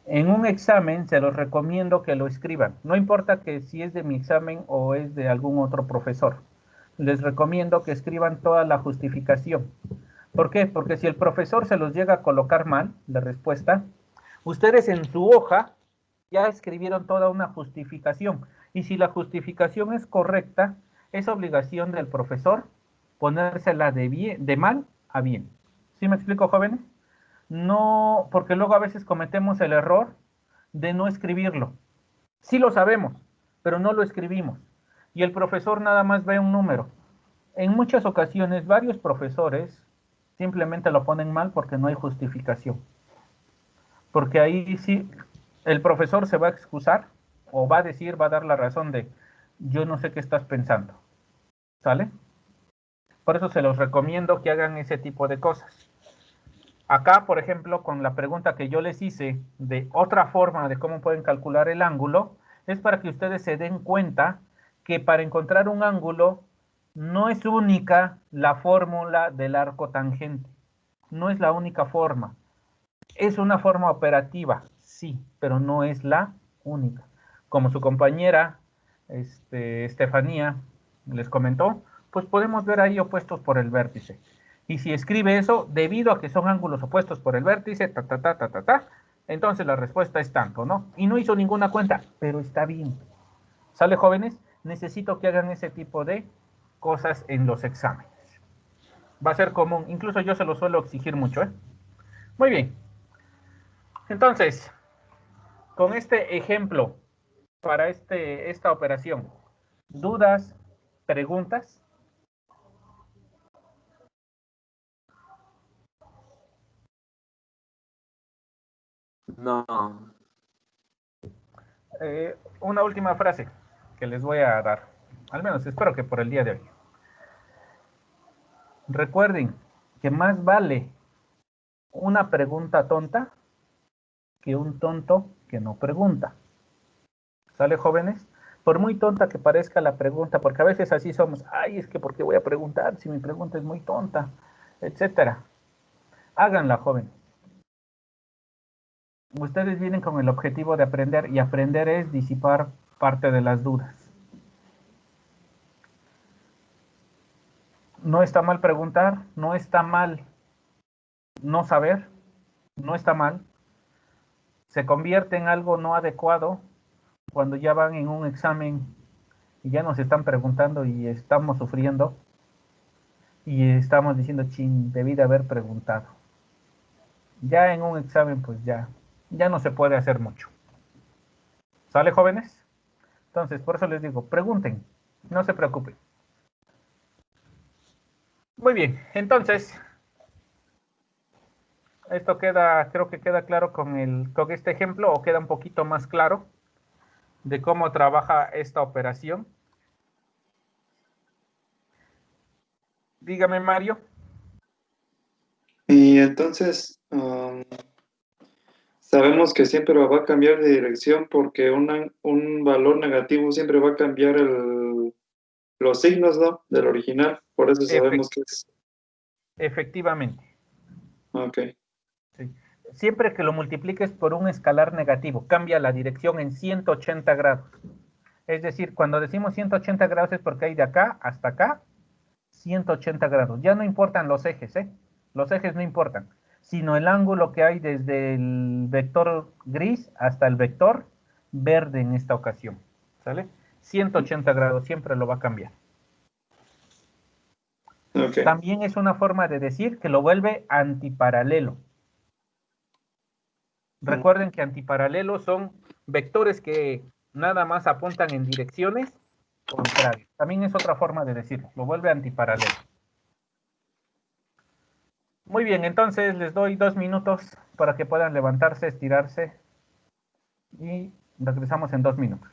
En un examen se los recomiendo que lo escriban. No importa que si es de mi examen o es de algún otro profesor. Les recomiendo que escriban toda la justificación. ¿Por qué? Porque si el profesor se los llega a colocar mal, la respuesta, ustedes en su hoja ya escribieron toda una justificación. Y si la justificación es correcta, es obligación del profesor ponérsela de mal a bien. ¿Sí me explico, jóvenes? No, porque luego a veces cometemos el error de no escribirlo. Sí lo sabemos, pero no lo escribimos. Y el profesor nada más ve un número. En muchas ocasiones, varios profesores simplemente lo ponen mal porque no hay justificación. Porque ahí sí, el profesor se va a excusar o va a decir, va a dar la razón de, yo no sé qué estás pensando. ¿Sale? Por eso se los recomiendo que hagan ese tipo de cosas. Acá, por ejemplo, con la pregunta que yo les hice de otra forma de cómo pueden calcular el ángulo, es para que ustedes se den cuenta que para encontrar un ángulo no es única la fórmula del arco tangente. No es la única forma. Es una forma operativa, sí, pero no es la única. Como su compañera Estefanía les comentó, pues podemos ver ahí opuestos por el vértice. Y si escribe eso, debido a que son ángulos opuestos por el vértice, entonces la respuesta es tanto, ¿no? Y no hizo ninguna cuenta, pero está bien. ¿Sale, jóvenes? Necesito que hagan ese tipo de cosas en los exámenes. Va a ser común, incluso yo se lo suelo exigir mucho, ¿eh? Muy bien. Entonces, con este ejemplo para esta operación, ¿dudas, preguntas? No. Una última frase que les voy a dar, al menos espero que por el día de hoy. Recuerden que más vale una pregunta tonta que un tonto que no pregunta. ¿Sale, jóvenes? Por muy tonta que parezca la pregunta, porque a veces así somos, ay, es que ¿por qué voy a preguntar si mi pregunta es muy tonta? Etcétera. Háganla, jóvenes. Ustedes vienen con el objetivo de aprender y aprender es disipar parte de las dudas. No está mal preguntar, no está mal no saber, no está mal. Se convierte en algo no adecuado cuando ya van en un examen y ya nos están preguntando y estamos sufriendo y estamos diciendo, chin, debí de haber preguntado. Ya en un examen pues ya no se puede hacer mucho. ¿Sale, jóvenes? Entonces, por eso les digo, pregunten, no se preocupen. Muy bien, entonces, esto creo que queda claro con este ejemplo, o queda un poquito más claro de cómo trabaja esta operación. Dígame, Mario. Y entonces, sabemos que siempre va a cambiar de dirección porque un valor negativo siempre va a cambiar los signos, ¿no? Del original. Por eso sabemos que es. Efectivamente. Ok. Sí. Siempre que lo multipliques por un escalar negativo, cambia la dirección en 180 grados. Es decir, cuando decimos 180 grados es porque hay de acá hasta acá 180 grados. Ya no importan los ejes, ¿eh? Los ejes no importan, sino el ángulo que hay desde el vector gris hasta el vector verde en esta ocasión. ¿Sale? 180 grados, siempre lo va a cambiar. Ok. También es una forma de decir que lo vuelve antiparalelo. Recuerden que antiparalelos son vectores que nada más apuntan en direcciones contrarias. También es otra forma de decirlo, lo vuelve antiparalelo. Muy bien, entonces les doy 2 minutos para que puedan levantarse, estirarse y regresamos en 2 minutos.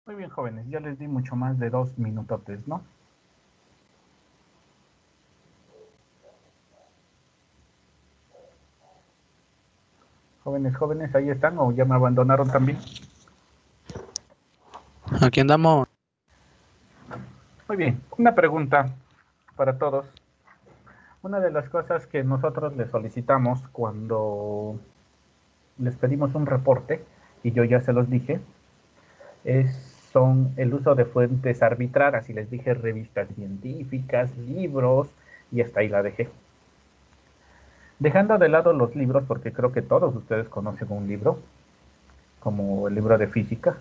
Muy bien, jóvenes, yo les di mucho más de 2 minutotes, ¿no? Jóvenes, ahí están o ya me abandonaron también. Aquí andamos. Muy bien, una pregunta para todos. Una de las cosas que nosotros les solicitamos cuando les pedimos un reporte, y yo ya se los dije, son el uso de fuentes arbitradas, y les dije revistas científicas, libros, y hasta ahí la dejé. Dejando de lado los libros, porque creo que todos ustedes conocen un libro, como el libro de física,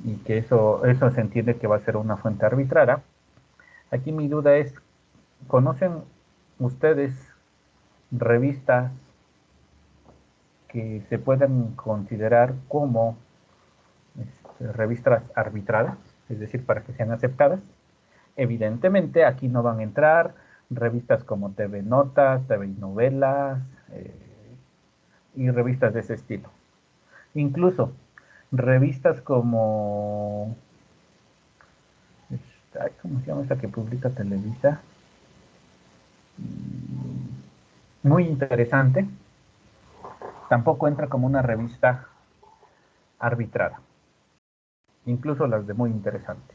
y que eso se entiende que va a ser una fuente arbitrada. Aquí mi duda es, ¿conocen ustedes revistas que se puedan considerar como revistas arbitradas, es decir, para que sean aceptadas? Evidentemente aquí no van a entrar revistas como TV Notas, TV Novelas y revistas de ese estilo. Incluso revistas como... ¿cómo se llama esta que publica Televisa? Muy interesante. Tampoco entra como una revista arbitrada. Incluso las de muy interesante.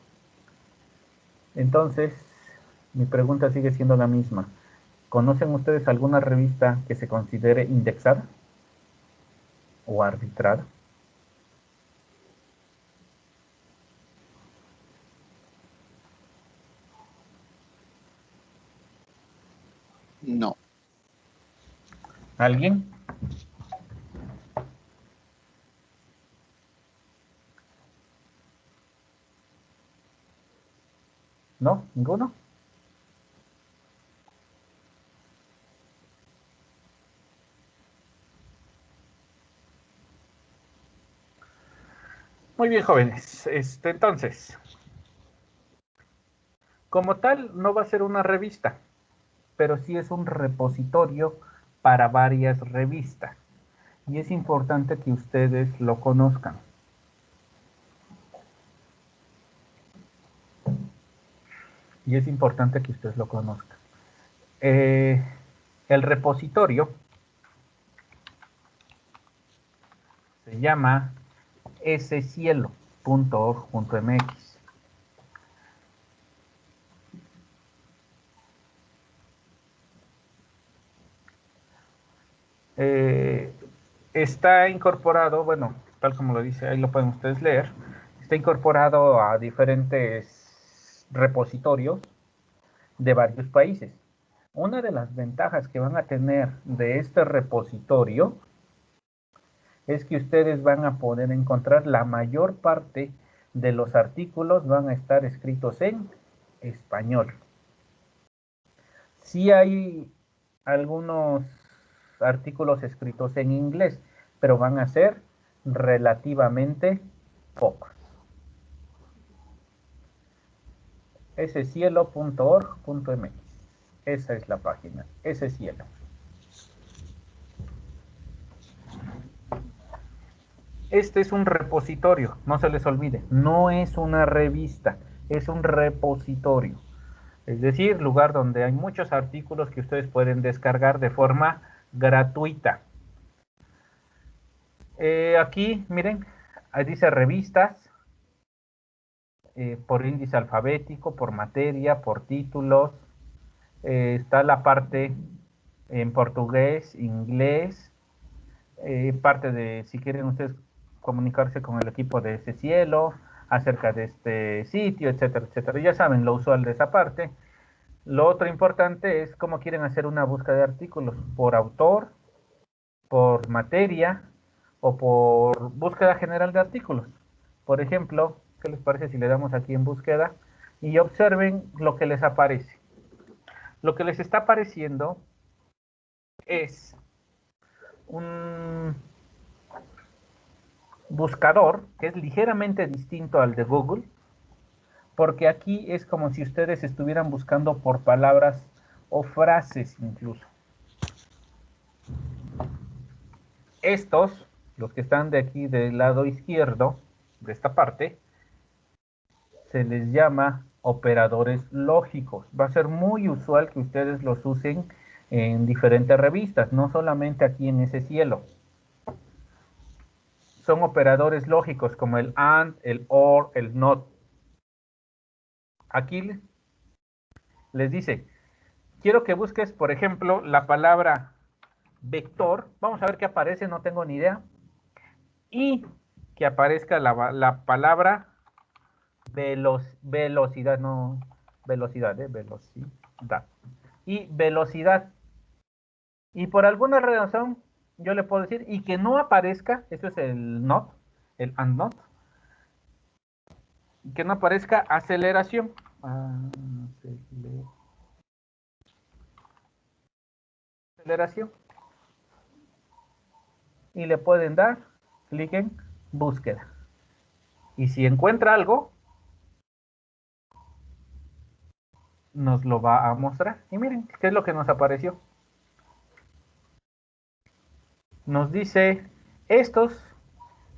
Entonces, mi pregunta sigue siendo la misma. ¿Conocen ustedes alguna revista que se considere indexada o arbitrada? No. ¿Alguien? ¿No? ¿Ninguno? Muy bien, jóvenes. Entonces, como tal, no va a ser una revista, pero sí es un repositorio para varias revistas. Y es importante que ustedes lo conozcan. Y es importante que ustedes lo conozcan. El repositorio se llama scielo.org.mx. Está incorporado, bueno, tal como lo dice, ahí lo pueden ustedes leer, está incorporado a diferentes repositorios de varios países. Una de las ventajas que van a tener de este repositorio es que ustedes van a poder encontrar la mayor parte de los artículos van a estar escritos en español. Sí hay algunos artículos escritos en inglés, pero van a ser relativamente pocos. scielo.org.mx. Esa es la página, scielo. Este es un repositorio, no se les olvide, no es una revista, es un repositorio. Es decir, lugar donde hay muchos artículos que ustedes pueden descargar de forma gratuita. Aquí, miren, ahí dice revistas, por índice alfabético, por materia, por títulos. Está la parte en portugués, inglés, parte de, si quieren ustedes comunicarse con el equipo de ese cielo, acerca de este sitio, etcétera, etcétera. Ya saben, lo usual de esa parte. Lo otro importante es cómo quieren hacer una búsqueda de artículos, por autor, por materia o por búsqueda general de artículos. Por ejemplo, ¿qué les parece si le damos aquí en búsqueda y observen lo que les aparece? Lo que les está apareciendo es un buscador que es ligeramente distinto al de Google, porque aquí es como si ustedes estuvieran buscando por palabras o frases incluso. Estos, los que están de aquí del lado izquierdo, de esta parte, se les llama operadores lógicos. Va a ser muy usual que ustedes los usen en diferentes revistas, no solamente aquí en ese cielo. Son operadores lógicos como el AND, el OR, el NOT. Aquí les dice, quiero que busques, por ejemplo, la palabra vector. Vamos a ver qué aparece, no tengo ni idea. Y que aparezca la palabra velocidad, no velocidad, velocidad. Y velocidad. Y por alguna razón, yo le puedo decir, y que no aparezca, eso es el not, el and not, que no aparezca aceleración. Aceleración. Y le pueden dar clic en búsqueda. Y si encuentra algo, nos lo va a mostrar. Y miren, ¿qué es lo que nos apareció? Nos dice estos,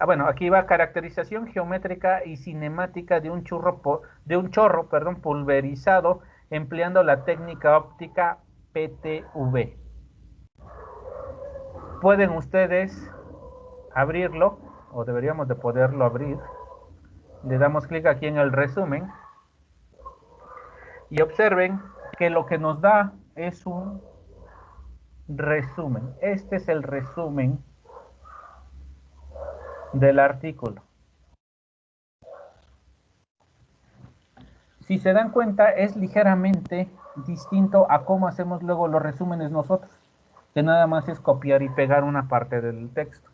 bueno, aquí va caracterización geométrica y cinemática de un chorro, pulverizado empleando la técnica óptica PTV. Pueden ustedes abrirlo, o deberíamos de poderlo abrir. Le damos clic aquí en el resumen y observen que lo que nos da es un resumen. Este es el resumen del artículo. Si se dan cuenta, es ligeramente distinto a cómo hacemos luego los resúmenes nosotros, que nada más es copiar y pegar una parte del texto.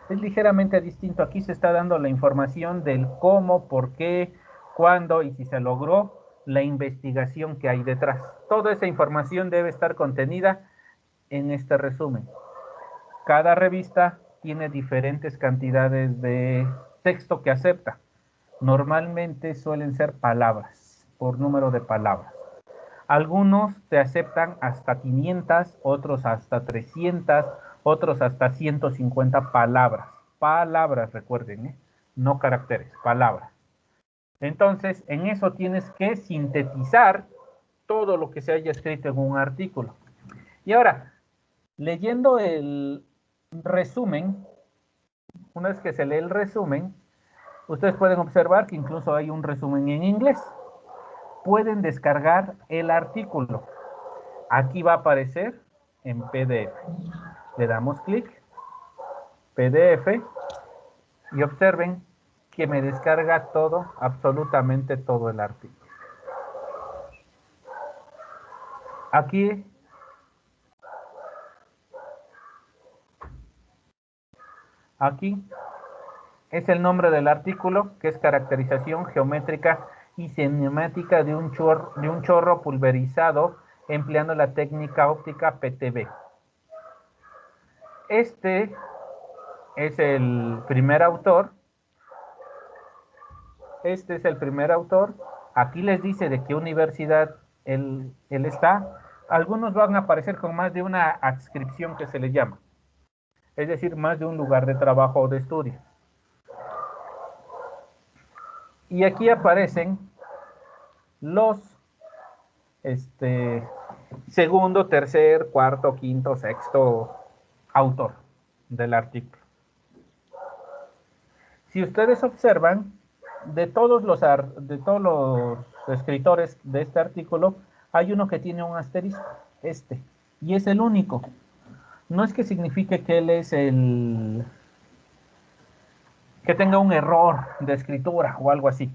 Es ligeramente distinto. Aquí se está dando la información del cómo, por qué, cuándo y si se logró, la investigación que hay detrás. Toda esa información debe estar contenida en este resumen. Cada revista tiene diferentes cantidades de texto que acepta. Normalmente suelen ser palabras, por número de palabras. Algunos te aceptan hasta 500, otros hasta 300, otros hasta 150 palabras. Palabras, recuerden, no caracteres, palabras. Entonces, en eso tienes que sintetizar todo lo que se haya escrito en un artículo. Y ahora, leyendo el resumen, una vez que se lee el resumen, ustedes pueden observar que incluso hay un resumen en inglés. Pueden descargar el artículo. Aquí va a aparecer en PDF. Le damos clic, PDF, y observen que me descarga todo, absolutamente todo el artículo. Aquí es el nombre del artículo, que es caracterización geométrica y cinemática de un chorro pulverizado empleando la técnica óptica PTV. Este es el primer autor. Este es el primer autor. Aquí les dice de qué universidad él está. Algunos van a aparecer con más de una adscripción que se le llama. Es decir, más de un lugar de trabajo o de estudio. Y aquí aparecen los segundo, tercer, cuarto, quinto, sexto autor del artículo. Si ustedes observan, de todos los escritores de este artículo, hay uno que tiene un asterisco, y es el único. No es que signifique que él es que tenga un error de escritura o algo así.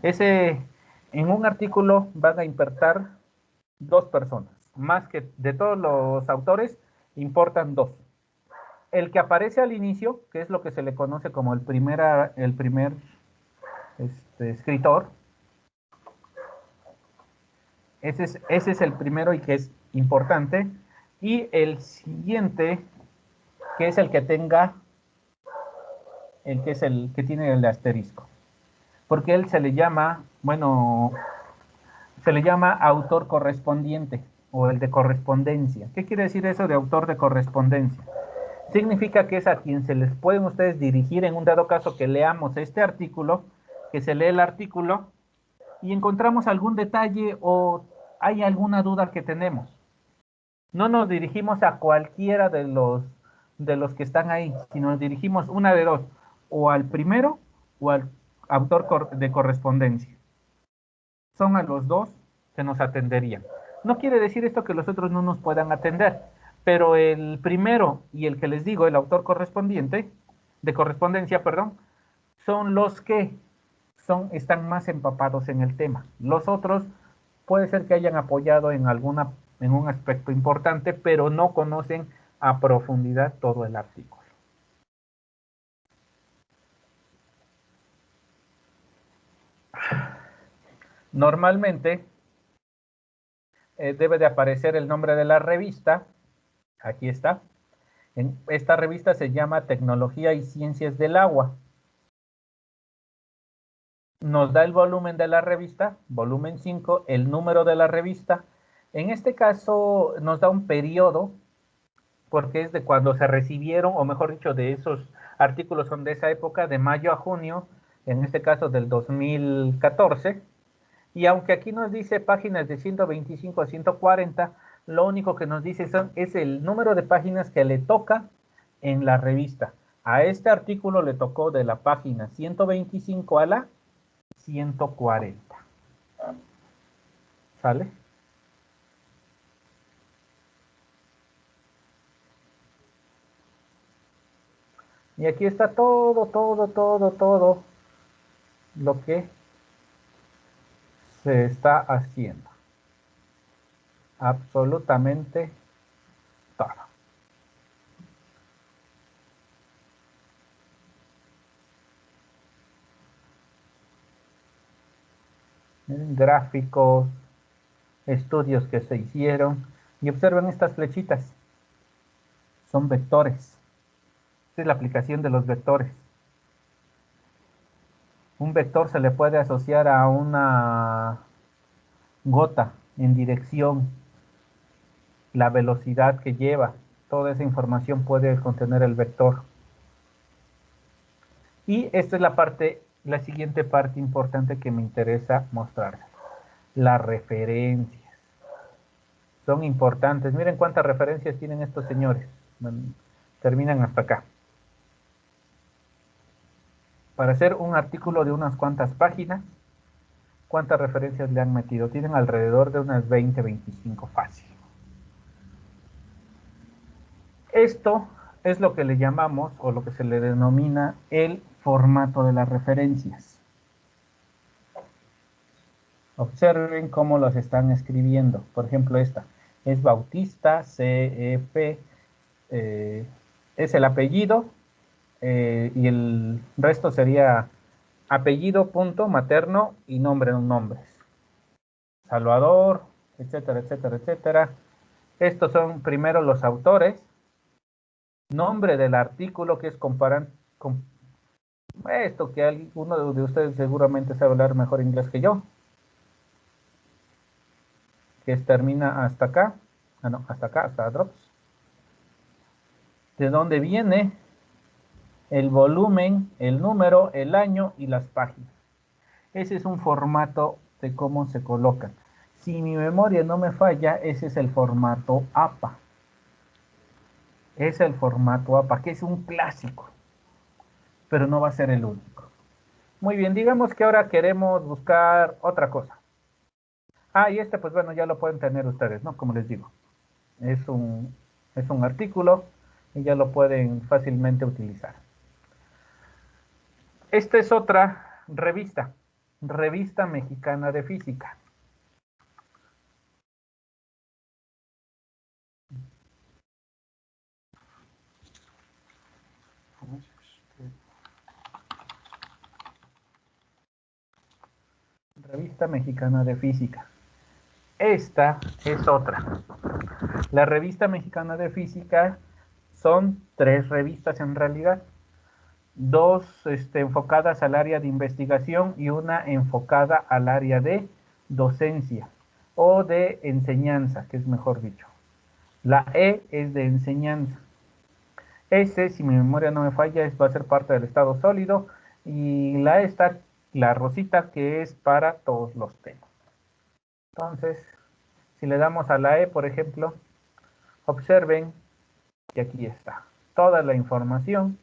En un artículo van a importar 2 personas, más que de todos los autores, importan 2. El que aparece al inicio, que es lo que se le conoce como el primer escritor, ese es el primero y que es importante, y el siguiente, que es el que tenga, el que tiene el asterisco, porque él se le llama, se le llama autor correspondiente o el de correspondencia. ¿Qué quiere decir eso de autor de correspondencia? Significa que es a quien se les pueden ustedes dirigir en un dado caso que leamos este artículo, que se lee el artículo y encontramos algún detalle o hay alguna duda que tenemos. No nos dirigimos a cualquiera de los que están ahí, sino nos dirigimos una de dos, o al primero o al autor de correspondencia. Son a los dos que nos atenderían. No quiere decir esto que los otros no nos puedan atender, pero el primero y el que les digo, el autor correspondiente, de correspondencia, perdón, son los que están más empapados en el tema. Los otros puede ser que hayan apoyado en un aspecto importante, pero no conocen a profundidad todo el artículo. Normalmente debe de aparecer el nombre de la revista. Aquí está. Esta revista se llama Tecnología y Ciencias del Agua. Nos da el volumen de la revista, volumen 5, el número de la revista. En este caso nos da un periodo, porque es de cuando se recibieron, o mejor dicho, de esos artículos son de esa época, de mayo a junio, en este caso del 2014. Y aunque aquí nos dice páginas de 125 a 140, lo único que nos dice es el número de páginas que le toca en la revista. A este artículo le tocó de la página 125 a la 140. ¿Sale? Y aquí está todo lo que se está haciendo. Absolutamente todo. Gráficos, estudios que se hicieron. Y observen estas flechitas. Son vectores. Esta es la aplicación de los vectores. Un vector se le puede asociar a una gota en dirección, la velocidad que lleva. Toda esa información puede contener el vector. Y esta es la siguiente parte importante que me interesa mostrar. Las referencias. Son importantes. Miren cuántas referencias tienen estos señores. Terminan hasta acá. Para hacer un artículo de unas cuantas páginas, ¿cuántas referencias le han metido? Tienen alrededor de unas 20, 25 fácil. Esto es lo que le llamamos, o lo que se le denomina, el formato de las referencias. Observen cómo los están escribiendo. Por ejemplo, esta es Bautista, CEP, es el apellido, y el resto sería apellido, punto, materno y nombre, nombres. Salvador, etcétera, etcétera, etcétera. Estos son primero los autores, nombre del artículo, que es comparar con esto, que alguno de ustedes seguramente sabe hablar mejor inglés que yo, que termina hasta acá, no, hasta acá, hasta drops. De dónde viene, el volumen, el número, el año y las páginas. Ese es un formato de cómo se colocan. Si mi memoria no me falla, ese es el formato APA. Es el formato APA, que es un clásico, pero no va a ser el único. Muy bien, digamos que ahora queremos buscar otra cosa. Y pues bueno, ya lo pueden tener ustedes, ¿no? Como les digo, es un artículo y ya lo pueden fácilmente utilizar. Esta es otra revista, Revista Mexicana de Física. Revista Mexicana de Física. Esta es otra. La Revista Mexicana de Física son 3 revistas en realidad. 2 enfocadas al área de investigación y una enfocada al área de docencia o de enseñanza, que es mejor dicho. La E es de enseñanza. S, si mi memoria no me falla, va a ser parte del estado sólido, y la esta la rosita que es para todos los temas. Entonces, si le damos a la E, por ejemplo, observen que aquí está toda la información.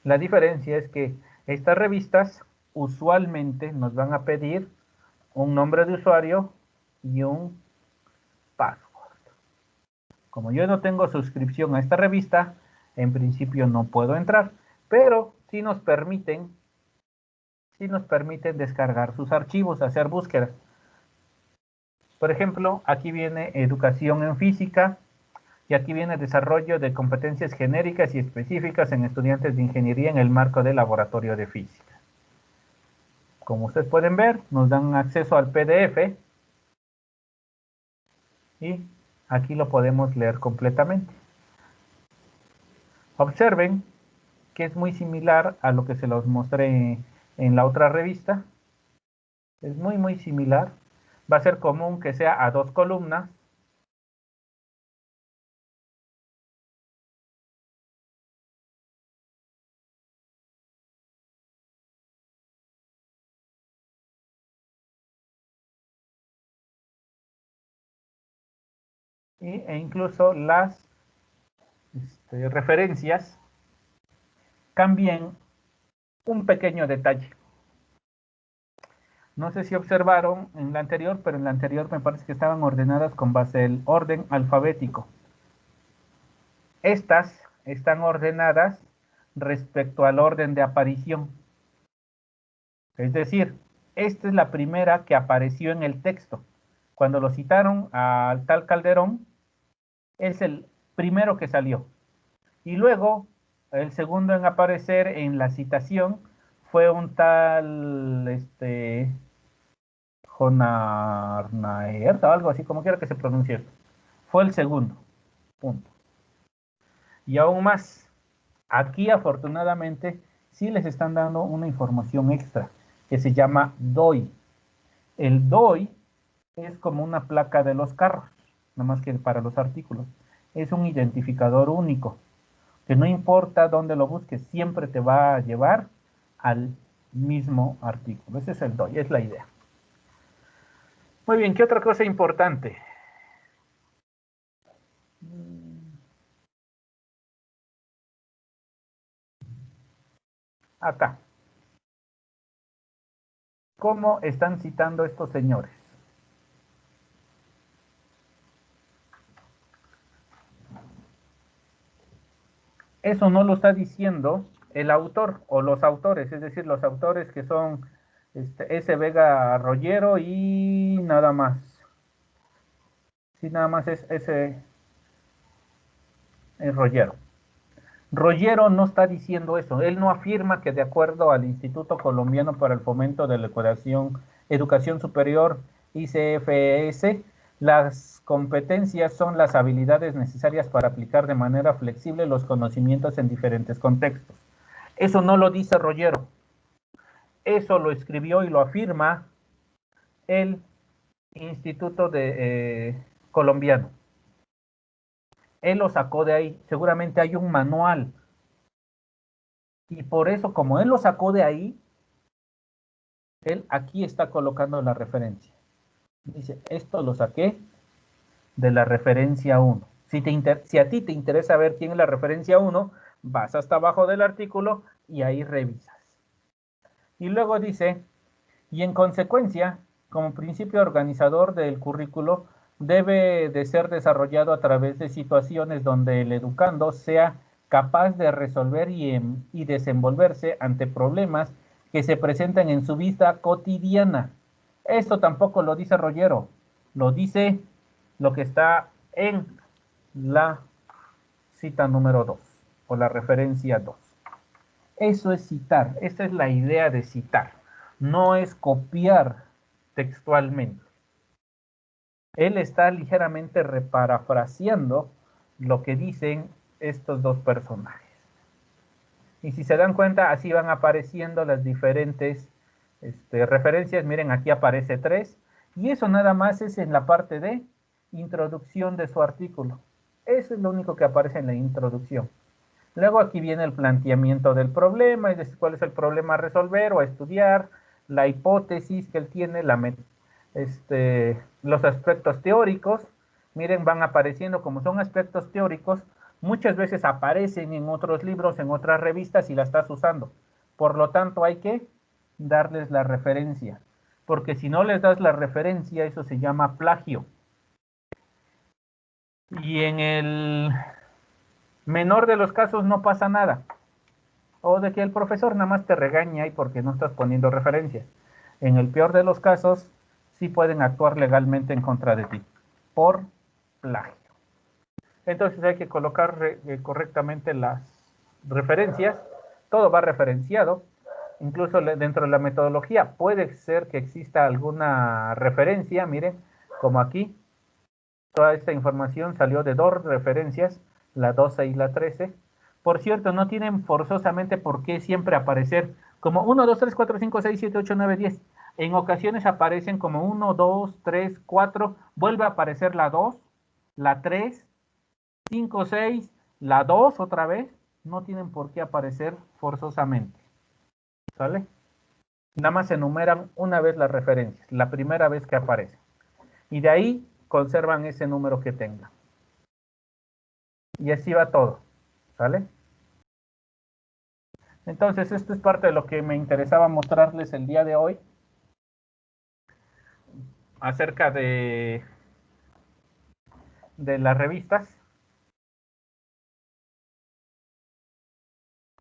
La diferencia es que estas revistas usualmente nos van a pedir un nombre de usuario y un password. Como yo no tengo suscripción a esta revista, en principio no puedo entrar, pero sí nos permiten descargar sus archivos, hacer búsquedas. Por ejemplo, aquí viene educación en física y aquí viene desarrollo de competencias genéricas y específicas en estudiantes de ingeniería en el marco del laboratorio de física. Como ustedes pueden ver, nos dan acceso al PDF y aquí lo podemos leer completamente. Observen que es muy similar a lo que se los mostré en la otra revista. Es muy similar. Va a ser común que sea a 2 columnas. E incluso las referencias cambian un pequeño detalle. No sé si observaron en la anterior, pero en la anterior me parece que estaban ordenadas con base al orden alfabético. Estas están ordenadas respecto al orden de aparición. Es decir, esta es la primera que apareció en el texto. Cuando lo citaron al tal Calderón, es el primero que salió. Y luego, el segundo en aparecer en la citación fue un tal Jonarnaert o algo así, como quiera que se pronuncie. Fue el segundo. Punto. Y aún más, aquí afortunadamente sí les están dando una información extra que se llama DOI. El DOI es como una placa de los carros, nada más que para los artículos. Es un identificador único, que no importa dónde lo busques, siempre te va a llevar al mismo artículo. Ese es el DOI, es la idea. Muy bien, ¿qué otra cosa importante? Acá. ¿Cómo están citando estos señores? Eso no lo está diciendo el autor o los autores, es decir, los autores que son S. Vega Rollero y nada más. Sí, nada más es S. Rollero. Rollero no está diciendo eso. Él no afirma que de acuerdo al Instituto Colombiano para el Fomento de la Educación Superior, ICFES, las competencias son las habilidades necesarias para aplicar de manera flexible los conocimientos en diferentes contextos. Eso no lo dice Rollero. Eso lo escribió y lo afirma el Instituto Colombiano. Él lo sacó de ahí. Seguramente hay un manual. Y por eso, como él lo sacó de ahí, él aquí está colocando la referencia. Dice, esto lo saqué de la referencia 1. Si a ti te interesa ver quién es la referencia 1, vas hasta abajo del artículo y ahí revisas. Y luego dice, y en consecuencia, como principio organizador del currículo, debe de ser desarrollado a través de situaciones donde el educando sea capaz de resolver y desenvolverse ante problemas que se presentan en su vida cotidiana. Esto tampoco lo dice Rollero, lo dice lo que está en la cita número 2 o la referencia 2. Eso es citar, esa es la idea de citar, no es copiar textualmente. Él está ligeramente reparafraseando lo que dicen estos dos personajes. Y si se dan cuenta, así van apareciendo las diferentes referencias. Miren, aquí aparece 3. Y eso nada más es en la parte de introducción de su artículo. Eso es lo único que aparece en la introducción. Luego aquí viene el planteamiento del problema, es decir, cuál es el problema a resolver o a estudiar, la hipótesis que él tiene, los aspectos teóricos. Miren, van apareciendo, como son aspectos teóricos, muchas veces aparecen en otros libros, en otras revistas y la estás usando. Por lo tanto, hay que darles la referencia, porque si no les das la referencia, eso se llama plagio. Y en el menor de los casos no pasa nada. O de que el profesor nada más te regaña y porque no estás poniendo referencia. En el peor de los casos, sí pueden actuar legalmente en contra de ti, por plagio. Entonces hay que colocar correctamente las referencias. Todo va referenciado. Incluso dentro de la metodología puede ser que exista alguna referencia. Miren, como aquí, toda esta información salió de 2 referencias, la 12 y la 13. Por cierto, no tienen forzosamente por qué siempre aparecer como 1, 2, 3, 4, 5, 6, 7, 8, 9, 10. En ocasiones aparecen como 1, 2, 3, 4. Vuelve a aparecer la 2, la 3, 5, 6, la 2 otra vez. No tienen por qué aparecer forzosamente. ¿Sale? Nada más se enumeran una vez las referencias, la primera vez que aparece. Y de ahí conservan ese número que tengan. Y así va todo. ¿Sale? Entonces, esto es parte de lo que me interesaba mostrarles el día de hoy acerca de las revistas.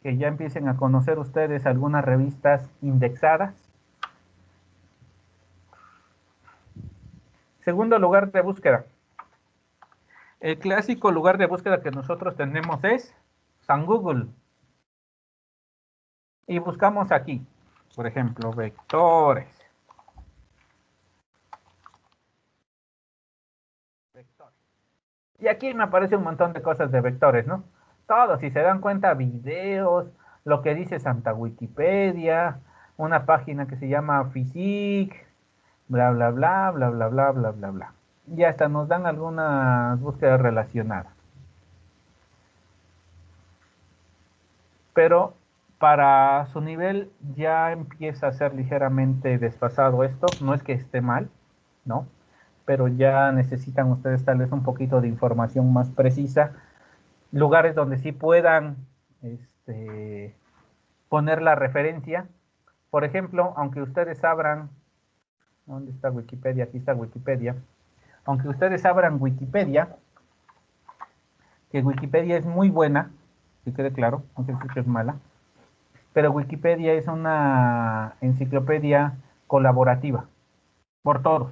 Que ya empiecen a conocer ustedes algunas revistas indexadas. Segundo lugar de búsqueda. El clásico lugar de búsqueda que nosotros tenemos es San Google. Y buscamos aquí, por ejemplo, vectores. Y aquí me aparece un montón de cosas de vectores, ¿no? Todos, si se dan cuenta, videos, lo que dice Santa Wikipedia, una página que se llama Physique, bla, bla, bla, bla, bla, bla, bla, bla, bla. Y hasta nos dan algunas búsquedas relacionadas. Pero para su nivel ya empieza a ser ligeramente desfasado esto. No es que esté mal, ¿no? Pero ya necesitan ustedes tal vez un poquito de información más precisa. Lugares donde sí puedan poner la referencia. Por ejemplo, aunque ustedes abran... ¿Dónde está Wikipedia? Aquí está Wikipedia. Aunque ustedes abran Wikipedia, que Wikipedia es muy buena, que quede claro, aunque creo que es mala, pero Wikipedia es una enciclopedia colaborativa, por todos.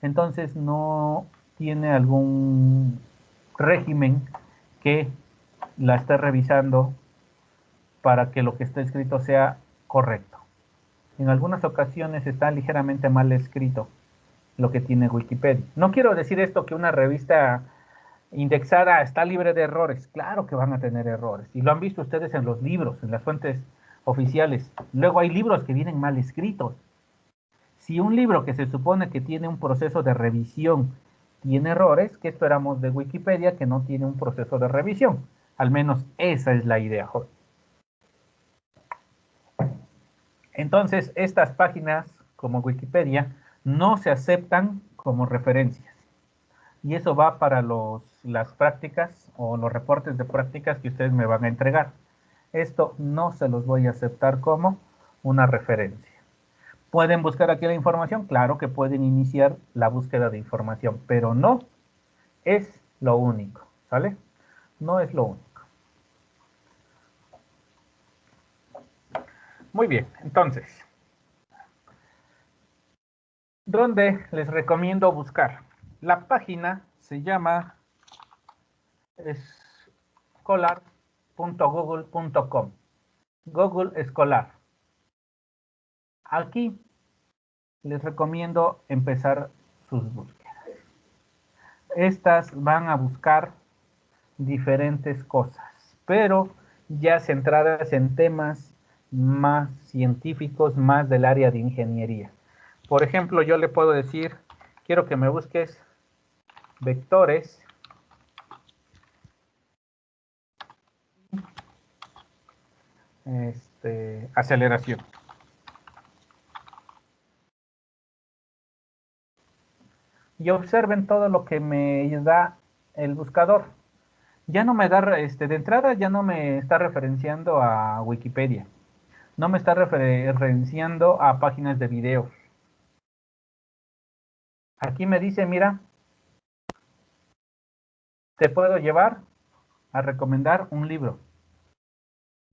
Entonces no tiene algún régimen que la esté revisando para que lo que está escrito sea correcto. En algunas ocasiones está ligeramente mal escrito lo que tiene Wikipedia. No quiero decir esto que una revista indexada está libre de errores. Claro que van a tener errores. Y lo han visto ustedes en los libros, en las fuentes oficiales. Luego hay libros que vienen mal escritos. Si un libro que se supone que tiene un proceso de revisión tiene errores, ¿qué esperamos de Wikipedia que no tiene un proceso de revisión? Al menos esa es la idea, joven. Entonces, estas páginas como Wikipedia no se aceptan como referencias. Y eso va para las prácticas o los reportes de prácticas que ustedes me van a entregar. Esto no se los voy a aceptar como una referencia. ¿Pueden buscar aquí la información? Claro que pueden iniciar la búsqueda de información, pero no es lo único, ¿sale? No es lo único. Muy bien, entonces, ¿dónde les recomiendo buscar? La página se llama scholar.google.com. Google Escolar. Aquí les recomiendo empezar sus búsquedas. Estas van a buscar diferentes cosas, pero ya centradas en temas más científicos, más del área de ingeniería. Por ejemplo, yo le puedo decir, quiero que me busques vectores aceleración. Y observen todo lo que me da el buscador. Ya no me da, de entrada ya no me está referenciando a Wikipedia. No me está referenciando a páginas de video. Aquí me dice, mira, te puedo llevar a recomendar un libro.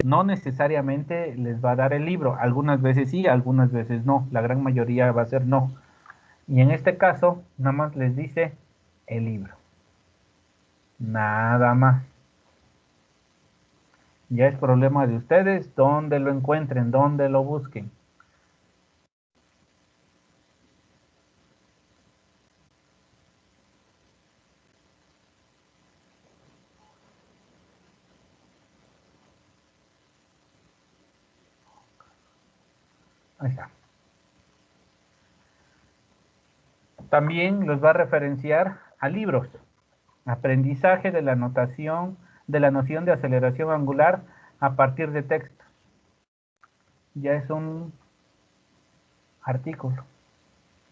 No necesariamente les va a dar el libro. Algunas veces sí, algunas veces no. La gran mayoría va a ser no. Y en este caso, nada más les dice el libro. Nada más. Ya es problema de ustedes dónde lo encuentren, dónde lo busquen. Ahí está. También los va a referenciar a libros. Aprendizaje de la notación, de la noción de aceleración angular a partir de texto. Ya es un artículo.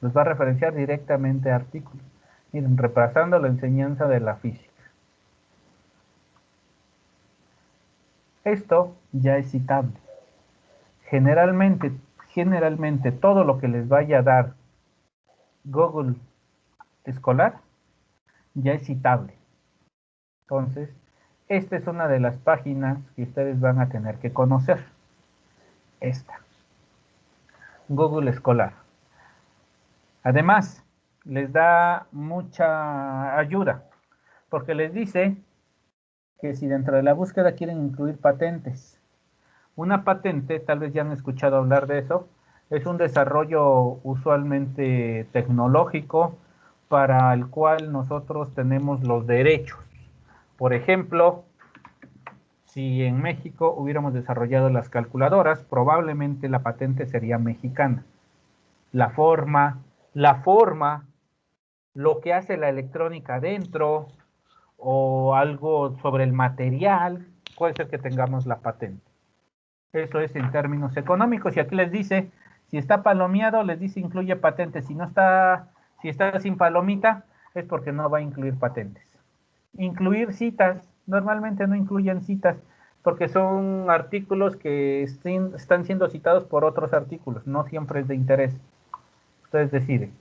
Los va a referenciar directamente a artículos. Miren, repasando la enseñanza de la física. Esto ya es citable. Generalmente todo lo que les vaya a dar Google escolar ya es citable. Entonces, esta es una de las páginas que ustedes van a tener que conocer. Esta. Google escolar. Además, les da mucha ayuda, porque les dice que si dentro de la búsqueda quieren incluir patentes. Una patente, tal vez ya han escuchado hablar de eso, es un desarrollo usualmente tecnológico para el cual nosotros tenemos los derechos. Por ejemplo, si en México hubiéramos desarrollado las calculadoras, probablemente la patente sería mexicana. La forma, lo que hace la electrónica dentro, o algo sobre el material, puede ser que tengamos la patente. Eso es en términos económicos. Y aquí les dice, si está palomeado, les dice incluye patentes. Si está sin palomita, es porque no va a incluir patentes. Incluir citas, normalmente no incluyen citas, porque son artículos que están siendo citados por otros artículos, no siempre es de interés. Ustedes deciden.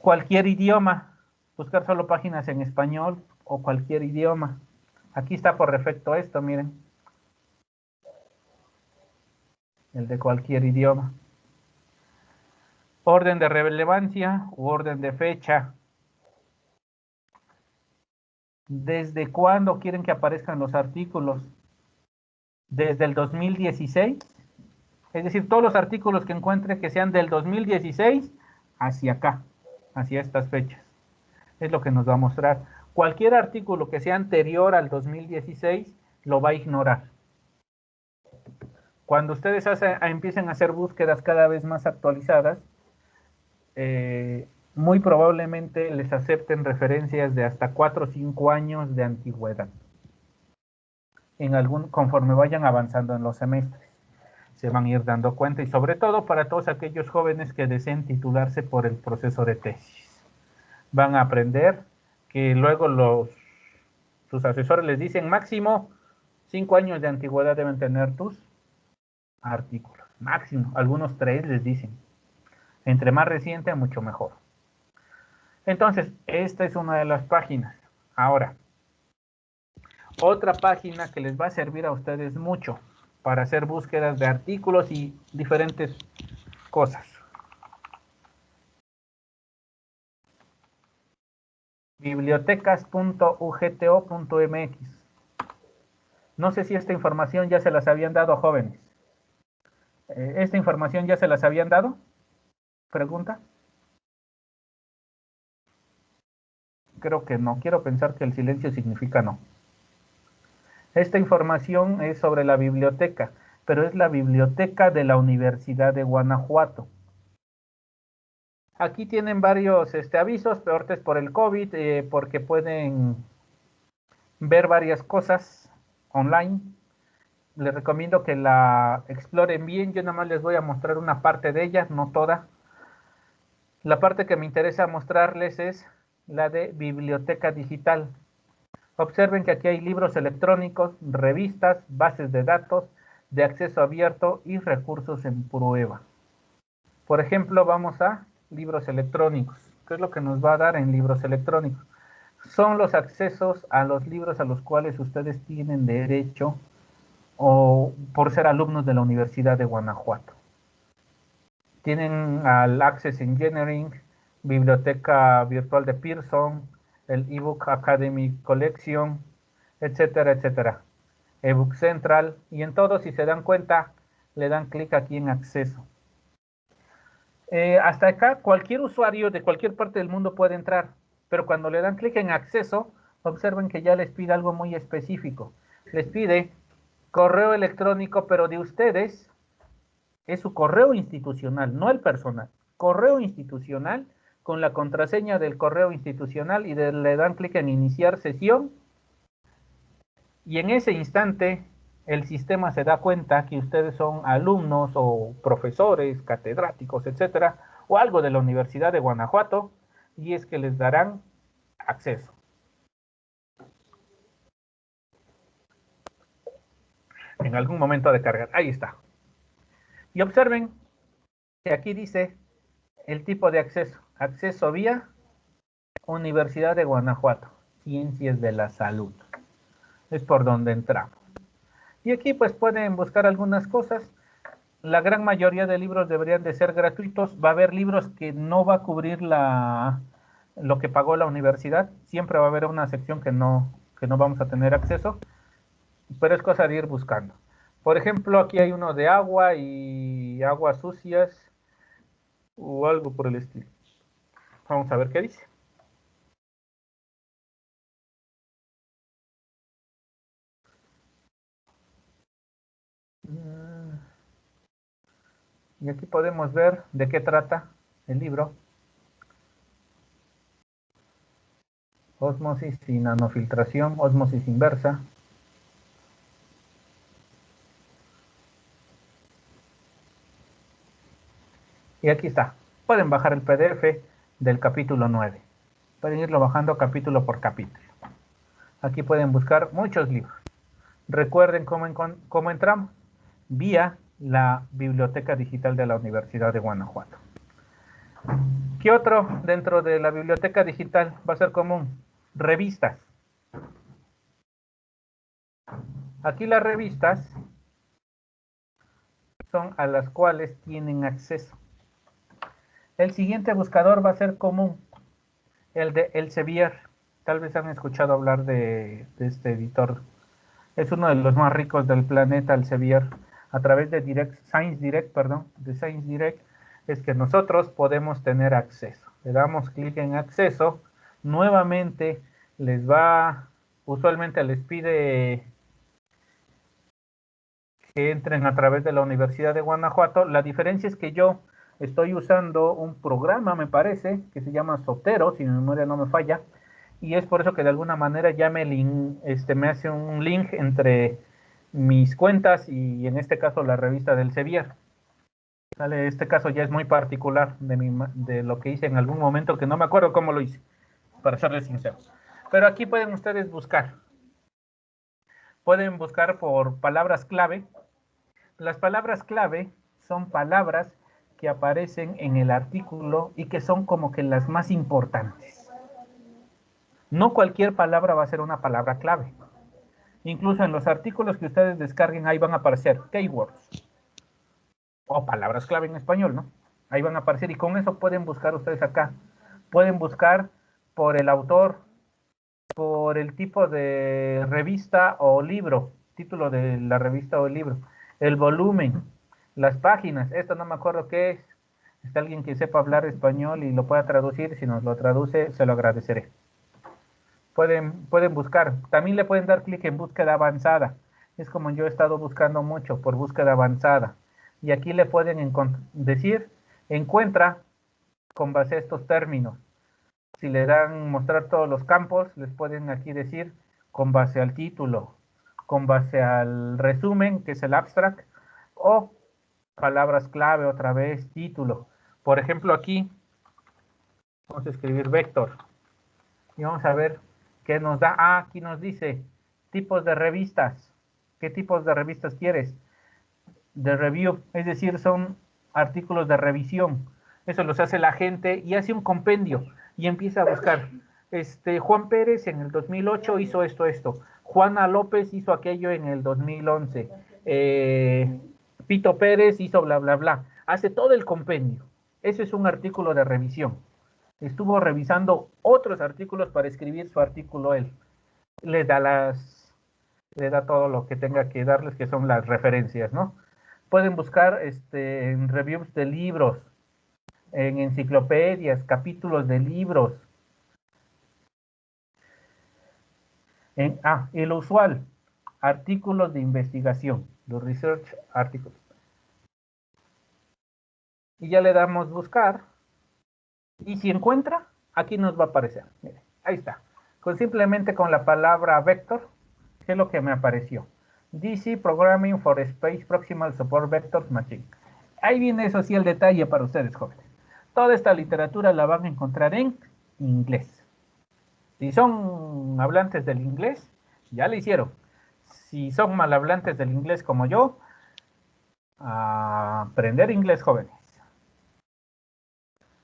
Cualquier idioma, buscar solo páginas en español o cualquier idioma. Aquí está por defecto esto, miren. El de cualquier idioma. Orden de relevancia u orden de fecha. ¿Desde cuándo quieren que aparezcan los artículos? ¿Desde el 2016? Es decir, todos los artículos que encuentre que sean del 2016 hacia acá, hacia estas fechas. Es lo que nos va a mostrar. Cualquier artículo que sea anterior al 2016 lo va a ignorar. Cuando ustedes empiecen a hacer búsquedas cada vez más actualizadas, muy probablemente les acepten referencias de hasta 4 o 5 años de antigüedad. Conforme vayan avanzando en los semestres, se van a ir dando cuenta, y sobre todo para todos aquellos jóvenes que deseen titularse por el proceso de tesis. Van a aprender que luego sus asesores les dicen máximo 5 años de antigüedad deben tener tus artículos. Máximo, algunos 3 les dicen. Entre más reciente, mucho mejor. Entonces, esta es una de las páginas. Ahora, otra página que les va a servir a ustedes mucho para hacer búsquedas de artículos y diferentes cosas. bibliotecas.ugto.mx. No sé si esta información ya se las habían dado, jóvenes. ¿Esta información ya se las habían dado? ¿Pregunta? Creo que no. Quiero pensar que el silencio significa no. Esta información es sobre la biblioteca, pero es la biblioteca de la Universidad de Guanajuato. Aquí tienen varios avisos, peores por el COVID, porque pueden ver varias cosas online. les recomiendo que la exploren bien. Yo nada más les voy a mostrar una parte de ella, no toda. La parte que me interesa mostrarles es la de biblioteca digital. Observen que aquí hay libros electrónicos, revistas, bases de datos, de acceso abierto y recursos en prueba. Por ejemplo, vamos a libros electrónicos. ¿Qué es lo que nos va a dar en libros electrónicos? Son los accesos a los libros a los cuales ustedes tienen derecho o por ser alumnos de la Universidad de Guanajuato. Tienen al Access Engineering, Biblioteca Virtual de Pearson, el eBook Academy Collection, etcétera, etcétera. eBook Central, y en todo, si se dan cuenta, le dan clic aquí en acceso. Hasta acá, cualquier usuario de cualquier parte del mundo puede entrar, pero cuando le dan clic en acceso, observen que ya les pide algo muy específico. Les pide correo electrónico, pero de ustedes es su correo institucional, no el personal. Correo institucional con la contraseña del correo institucional y le dan clic en iniciar sesión. Y en ese instante el sistema se da cuenta que ustedes son alumnos o profesores, catedráticos, etcétera, o algo de la Universidad de Guanajuato, y es que les darán acceso. En algún momento de cargar, ahí está. Y observen que aquí dice el tipo de acceso. Acceso vía Universidad de Guanajuato, Ciencias de la Salud. Es por donde entramos. Y aquí pues pueden buscar algunas cosas. La gran mayoría de libros deberían de ser gratuitos. Va a haber libros que no va a cubrir lo que pagó la universidad. Siempre va a haber una sección que no vamos a tener acceso. Pero es cosa de ir buscando. Por ejemplo, aquí hay uno de agua y aguas sucias o algo por el estilo. Vamos a ver qué dice. Y aquí podemos ver de qué trata el libro. Ósmosis y nanofiltración, ósmosis inversa. Y aquí está. Pueden bajar el PDF del capítulo 9. Pueden irlo bajando capítulo por capítulo. Aquí pueden buscar muchos libros. Recuerden cómo entramos. Vía la Biblioteca Digital de la Universidad de Guanajuato. ¿Qué otro dentro de la Biblioteca Digital va a ser común? Revistas. Aquí las revistas son a las cuales tienen acceso. El siguiente buscador va a ser común, el de Elsevier. Tal vez han escuchado hablar de este editor. Es uno de los más ricos del planeta, Elsevier. A través de Science Direct, es que nosotros podemos tener acceso. Le damos clic en acceso. Nuevamente usualmente les pide que entren a través de la Universidad de Guanajuato. La diferencia es que yo estoy usando un programa, me parece, que se llama Zotero, si mi memoria no me falla, y es por eso que de alguna manera ya me hace un link entre mis cuentas y en este caso la revista del Elsevier. ¿Vale? Este caso ya es muy particular de lo que hice en algún momento, que no me acuerdo cómo lo hice, para serles sincero. Pero aquí pueden ustedes buscar. Pueden buscar por palabras clave. Las palabras clave son palabras que aparecen en el artículo y que son como que las más importantes. No cualquier palabra va a ser una palabra clave. Incluso en los artículos que ustedes descarguen, ahí van a aparecer keywords o palabras clave en español, ¿no? Ahí van a aparecer y con eso pueden buscar ustedes acá. Pueden buscar por el autor, por el tipo de revista o libro, título de la revista o el libro, el volumen, las páginas. Esto no me acuerdo qué es. Está alguien que sepa hablar español y lo pueda traducir. Si nos lo traduce, se lo agradeceré. Pueden buscar. También le pueden dar clic en búsqueda avanzada. Es como yo he estado buscando mucho por búsqueda avanzada. Y aquí le pueden decir, encuentra con base a estos términos. Si le dan mostrar todos los campos, les pueden aquí decir con base al título, con base al resumen, que es el abstract, o palabras clave, otra vez, título. Por ejemplo, aquí vamos a escribir vector y vamos a ver qué nos da. Aquí nos dice tipos de revistas. ¿Qué tipos de revistas quieres? De review, es decir, son artículos de revisión. Eso los hace la gente y hace un compendio y empieza a buscar. Juan Pérez en el 2008 hizo esto. Juana López hizo aquello en el 2011. Pito Pérez hizo bla, bla, bla. Hace todo el compendio. Eso es un artículo de revisión. Estuvo revisando otros artículos para escribir su artículo él. Le da todo lo que tenga que darles, que son las referencias, ¿no? Pueden buscar en reviews de libros, en enciclopedias, capítulos de libros. Y lo usual, artículos de investigación, los research articles. Y ya le damos buscar. Y si encuentra, aquí nos va a aparecer. Mire, ahí está. Simplemente con la palabra vector, que es lo que me apareció. DC Programming for Space Proximal Support Vectors Machine. Ahí viene eso sí el detalle para ustedes, jóvenes. Toda esta literatura la van a encontrar en inglés. Si son hablantes del inglés, ya lo hicieron. Si son malhablantes del inglés como yo, aprender inglés, jóvenes.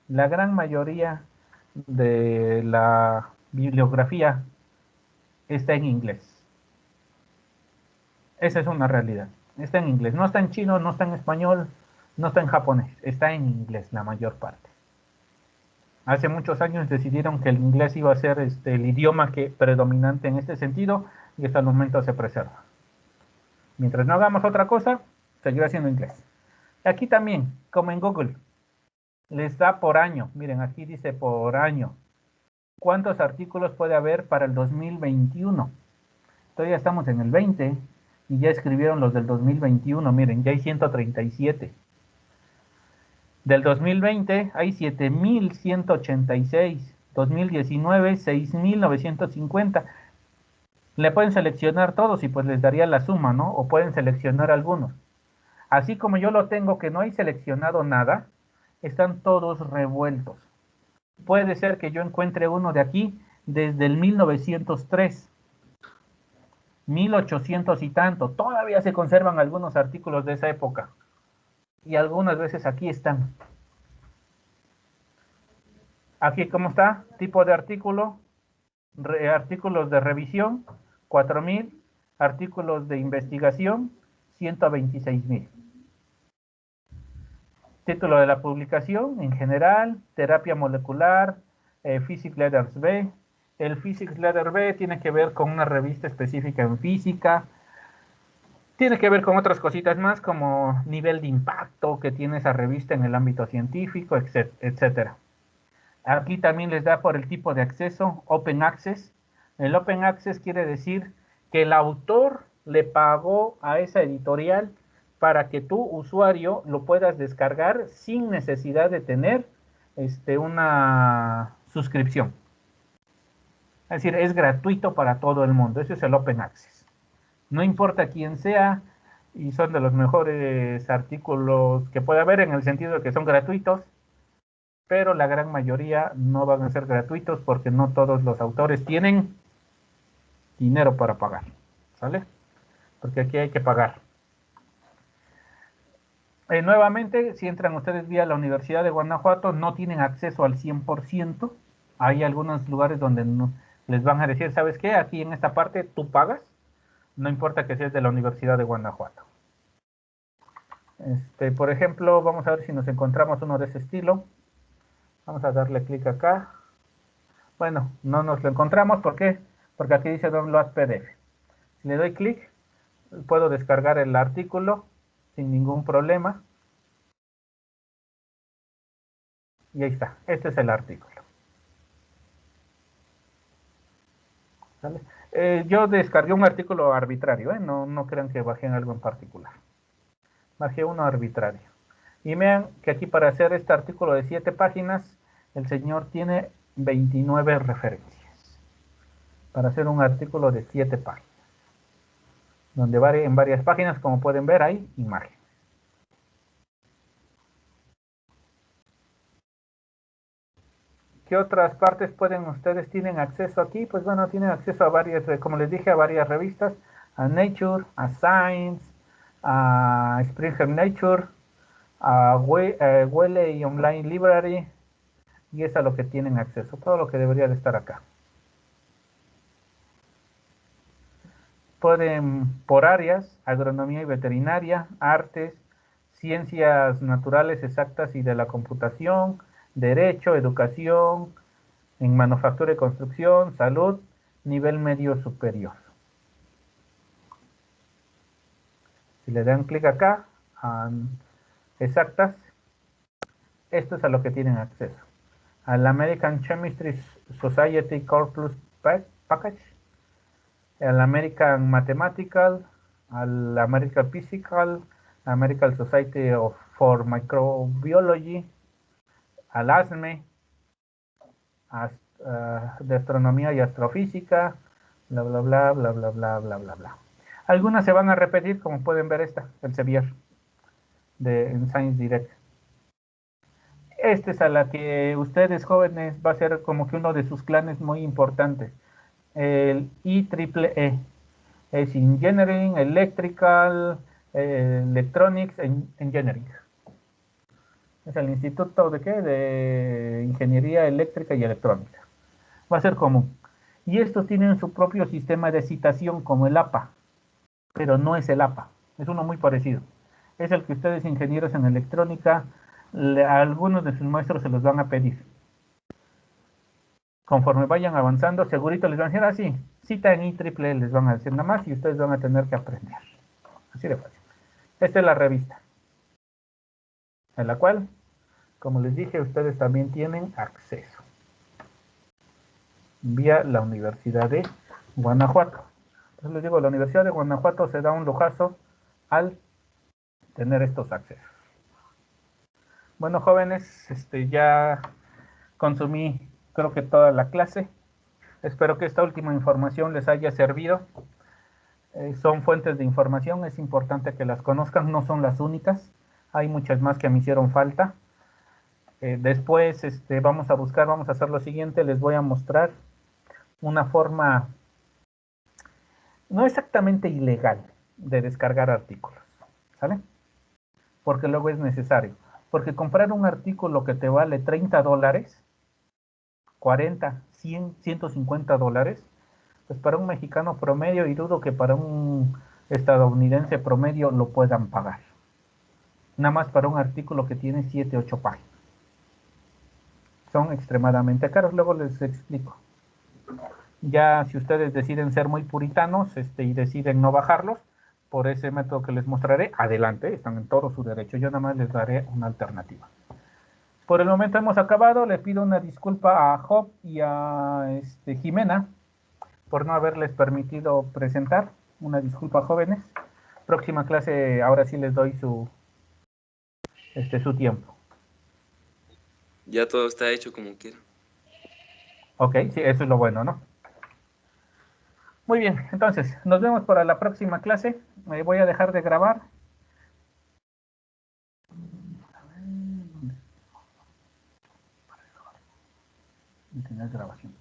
La gran mayoría de la bibliografía está en inglés. Esa es una realidad. Está en inglés. No está en chino, no está en español, no está en japonés. Está en inglés la mayor parte. Hace muchos años decidieron que el inglés iba a ser el idioma predominante en este sentido y hasta el momento se preserva. Mientras no hagamos otra cosa, seguirá siendo inglés. Aquí también, como en Google, les da por año. Miren, aquí dice por año. ¿Cuántos artículos puede haber para el 2021? Todavía estamos en el 20 y ya escribieron los del 2021. Miren, ya hay 137. Del 2020 hay 7,186. 2019, 6,950. Le pueden seleccionar todos y pues les daría la suma, ¿no? O pueden seleccionar algunos. Así como yo lo tengo que no hay seleccionado nada, están todos revueltos. Puede ser que yo encuentre uno de aquí desde el 1903, 1800 y tanto. Todavía se conservan algunos artículos de esa época. Y algunas veces aquí están. Aquí, ¿cómo está? Tipo de artículo. Artículos de revisión, 4,000. Artículos de investigación, 126,000. Título de la publicación, en general, terapia molecular, Physics Letters B. El Physics Letter B tiene que ver con una revista específica en física. Tiene que ver con otras cositas más, como nivel de impacto que tiene esa revista en el ámbito científico, etcétera. Aquí también les da por el tipo de acceso, Open Access. El Open Access quiere decir que el autor le pagó a esa editorial para que tú, usuario, lo puedas descargar sin necesidad de tener una suscripción. Es decir, es gratuito para todo el mundo. Eso es el Open Access. No importa quién sea, y son de los mejores artículos que puede haber en el sentido de que son gratuitos, pero la gran mayoría no van a ser gratuitos porque no todos los autores tienen dinero para pagar, ¿sale? Porque aquí hay que pagar. Nuevamente, si entran ustedes vía la Universidad de Guanajuato, no tienen acceso al 100%. Hay algunos lugares donde no, les van a decir, ¿sabes qué? Aquí en esta parte tú pagas, no importa que seas de la Universidad de Guanajuato. Por ejemplo, vamos a ver si nos encontramos uno de ese estilo. Vamos a darle clic acá. Bueno, no nos lo encontramos. ¿Por qué? Porque aquí dice Download PDF. Si le doy clic, puedo descargar el artículo sin ningún problema. Y ahí está. Este es el artículo. ¿Sale? Yo descargué un artículo arbitrario. No crean que bajé en algo en particular. Bajé uno arbitrario. Y vean que aquí para hacer este artículo de 7 páginas, el señor tiene 29 referencias. Para hacer un artículo de 7 páginas. donde en varias páginas, como pueden ver, hay imágenes. ¿Qué otras partes ustedes tienen acceso aquí? Pues bueno, tienen acceso a varias, como les dije, a varias revistas, a Nature, a Science, a Springer Nature, a Wiley Online Library, y es a lo que tienen acceso, todo lo que debería de estar acá. Pueden por áreas, agronomía y veterinaria, artes, ciencias naturales exactas y de la computación, derecho, educación, en manufactura y construcción, salud, nivel medio superior. Si le dan clic acá, a exactas, esto es a lo que tienen acceso. Al American Chemistry Society Corpus Package, al American Mathematical, al American Physical, American Society for Microbiology, al ASME, de astronomía y astrofísica, bla, bla, bla, bla, bla, bla, bla, bla, bla. Algunas se van a repetir, como pueden ver esta, el Sevier, en Science Direct. Esta es a la que ustedes jóvenes va a ser como que uno de sus clanes muy importantes. El IEEE. Es Engineering, Electrical, Electronics, Engineering. Es el instituto de ¿qué? De Ingeniería Eléctrica y Electrónica. Va a ser común. Y estos tienen su propio sistema de citación como el APA, pero no es el APA, es uno muy parecido. Es el que ustedes ingenieros en electrónica, a algunos de sus maestros se los van a pedir. Conforme vayan avanzando, segurito les van a decir, ah, sí, cita en IEEE, les van a decir nada más y ustedes van a tener que aprender. Así de fácil. Esta es la revista, en la cual, como les dije, ustedes también tienen acceso vía la Universidad de Guanajuato. Entonces les digo, la Universidad de Guanajuato se da un lujazo al tener estos accesos. Bueno, jóvenes, ya consumí creo que toda la clase. Espero que esta última información les haya servido. Son fuentes de información, es importante que las conozcan, no son las únicas. Hay muchas más que me hicieron falta. Después vamos a hacer lo siguiente, les voy a mostrar una forma no exactamente ilegal de descargar artículos, ¿sale? Porque luego es necesario. Porque comprar un artículo que te vale $30, 40, 100, $150, pues para un mexicano promedio, y dudo que para un estadounidense promedio lo puedan pagar. Nada más para un artículo que tiene 7, 8 páginas. Son extremadamente caros, luego les explico. Ya si ustedes deciden ser muy puritanos y deciden no bajarlos, por ese método que les mostraré, adelante, están en todo su derecho. Yo nada más les daré una alternativa. Por el momento hemos acabado. Les pido una disculpa a Job y a Jimena por no haberles permitido presentar. Una disculpa, jóvenes. Próxima clase, ahora sí les doy su tiempo. Ya todo está hecho como quiera. Ok, sí, eso es lo bueno, ¿no? Muy bien, entonces, nos vemos para la próxima clase. Voy a dejar de grabar. ¿Dónde tener grabación?